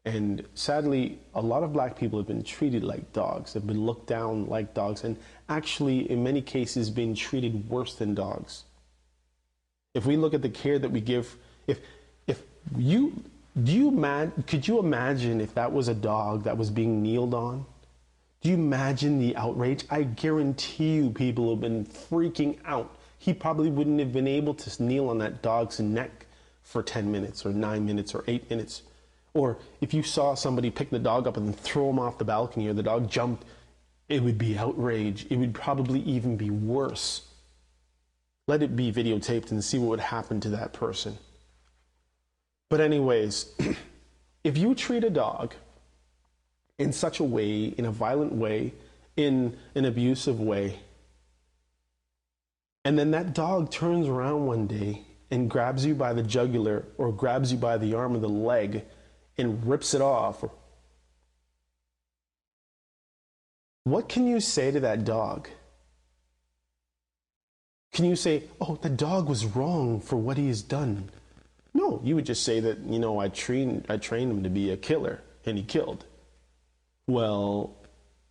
and sadly, a lot of black people have been treated like dogs, have been looked down like dogs, and actually, in many cases, been treated worse than dogs. If we look at the care that we give, could you imagine if that was a dog that was being kneeled on? Do you imagine the outrage? I guarantee you people have been freaking out. He probably wouldn't have been able to kneel on that dog's neck for 10 minutes or 9 minutes or 8 minutes. Or if you saw somebody pick the dog up and throw him off the balcony or the dog jumped, it would be outrage. It would probably even be worse. Let it be videotaped and see what would happen to that person. But anyways, if you treat a dog in such a way, in a violent way, in an abusive way, and then that dog turns around one day and grabs you by the jugular or grabs you by the arm or the leg and rips it off, what can you say to that dog? Can you say, oh, the dog was wrong for what he has done? No, you would just say that, I trained him to be a killer and he killed. Well,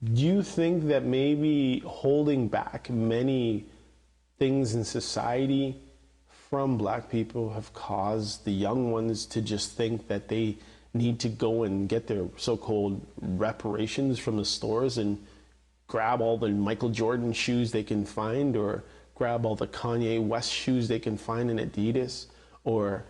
do you think that maybe holding back many things in society from black people have caused the young ones to just think that they need to go and get their so-called reparations from the stores and grab all the Michael Jordan shoes they can find, or grab all the Kanye West shoes they can find in Adidas? Or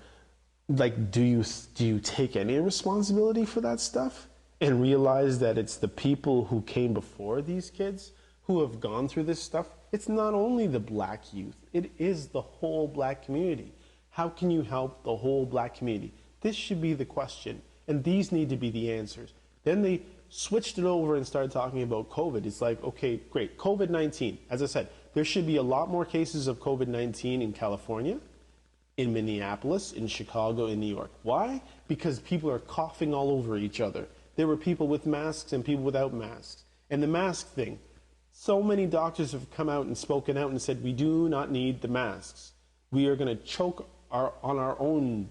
do you take any responsibility for that stuff and realize that it's the people who came before these kids who have gone through this stuff? It's not only the black youth, it is the whole black community. How can you help the whole black community? This should be the question, and these need to be the answers. Then switched it over and started talking about COVID, it's like, okay, great, COVID-19. As I said, there should be a lot more cases of COVID-19 in California, in Minneapolis, in Chicago, in New York. Why? Because people are coughing all over each other. There were people with masks and people without masks. And the mask thing, so many doctors have come out and spoken out and said, we do not need the masks. We are going to choke on our own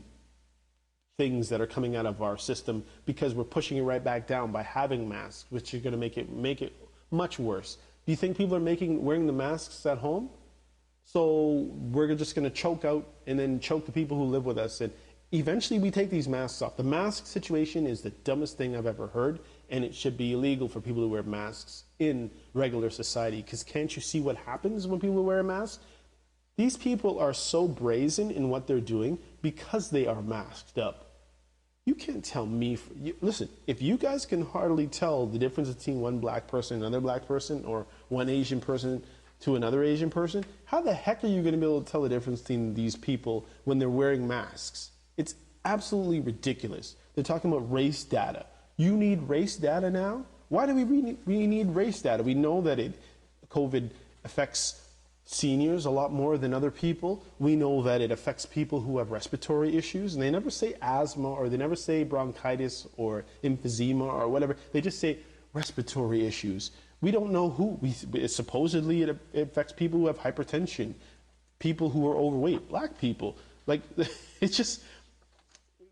things that are coming out of our system because we're pushing it right back down by having masks, which is going to make it much worse. Do you think people are wearing the masks at home? So we're just going to choke out and then choke the people who live with us. And eventually we take these masks off. The mask situation is the dumbest thing I've ever heard, and it should be illegal for people to wear masks in regular society, because can't you see what happens when people wear a mask? These people are so brazen in what they're doing because they are masked up. You can't tell me, listen, if you guys can hardly tell the difference between one black person and another black person, or one Asian person to another Asian person, how the heck are you going to be able to tell the difference between these people when they're wearing masks? It's absolutely ridiculous. They're talking about race data. You need race data now? Why do we need race data? We know that COVID affects seniors a lot more than other people. We know that it affects people who have respiratory issues, and they never say asthma, or they never say bronchitis or emphysema or whatever. They just say respiratory issues. We don't know who. Supposedly it affects people who have hypertension, people who are overweight, black people. Like, it's just,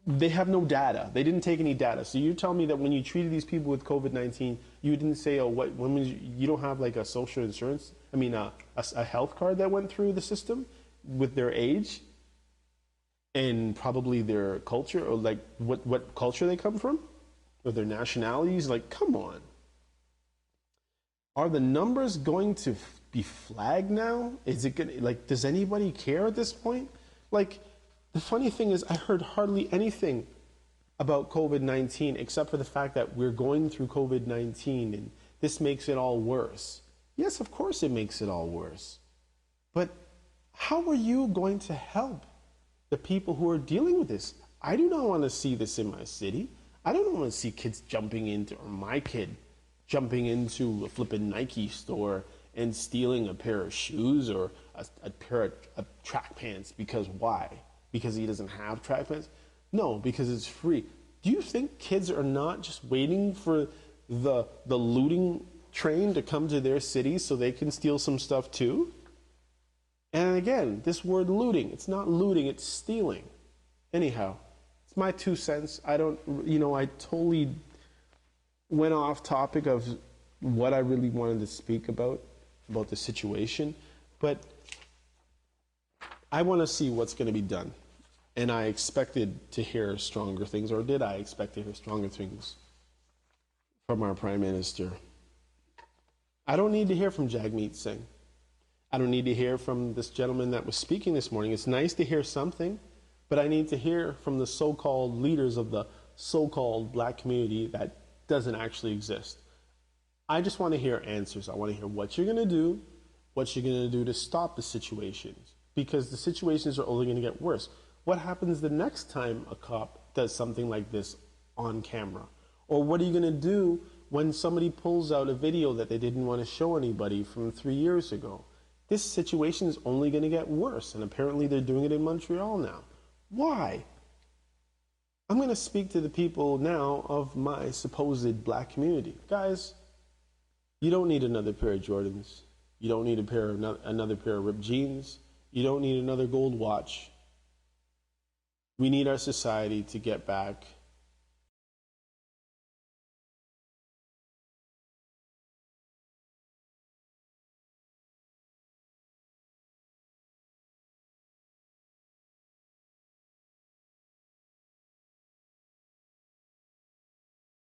they have no data. They didn't take any data. So you tell me that when you treated these people with COVID-19, you didn't say, oh, you don't have like a social insurance, a health card that went through the system with their age and probably their culture, or like what culture they come from, or their nationalities. Like, come on. Are the numbers going to be flagged now? Is it good? Like, does anybody care at this point? Like, the funny thing is, I heard hardly anything about COVID-19 except for the fact that we're going through COVID-19 and this makes it all worse. Yes, of course it makes it all worse. But how are you going to help the people who are dealing with this? I do not want to see this in my city. I don't want to see kids jumping into, or my kid jumping into a flippin' Nike store and stealing a pair of shoes or a pair of track pants. Because why? Because he doesn't have track pants? No, because it's free. Do you think kids are not just waiting for the looting train to come to their city so they can steal some stuff too? And again, this word looting, it's not looting, it's stealing. Anyhow, it's my 2 cents. I totally went off topic of what I really wanted to speak about the situation, but I want to see what's going to be done. And I expected to hear stronger things, or did I expect to hear stronger things from our Prime Minister? I don't need to hear from Jagmeet Singh. I don't need to hear from this gentleman that was speaking this morning. It's nice to hear something, but I need to hear from the so-called leaders of the so-called black community that doesn't actually exist. I just want to hear answers. I want to hear what you're going to do, what you're going to do to stop the situations, because the situations are only going to get worse. What happens the next time a cop does something like this on camera? Or what are you going to do when somebody pulls out a video that they didn't want to show anybody from 3 years ago? This situation is only going to get worse, and apparently they're doing it in Montreal now. Why? I'm going to speak to the people now of my supposed black community. Guys, you don't need another pair of Jordans. You don't need another pair of ripped jeans. You don't need another gold watch. We need our society to get back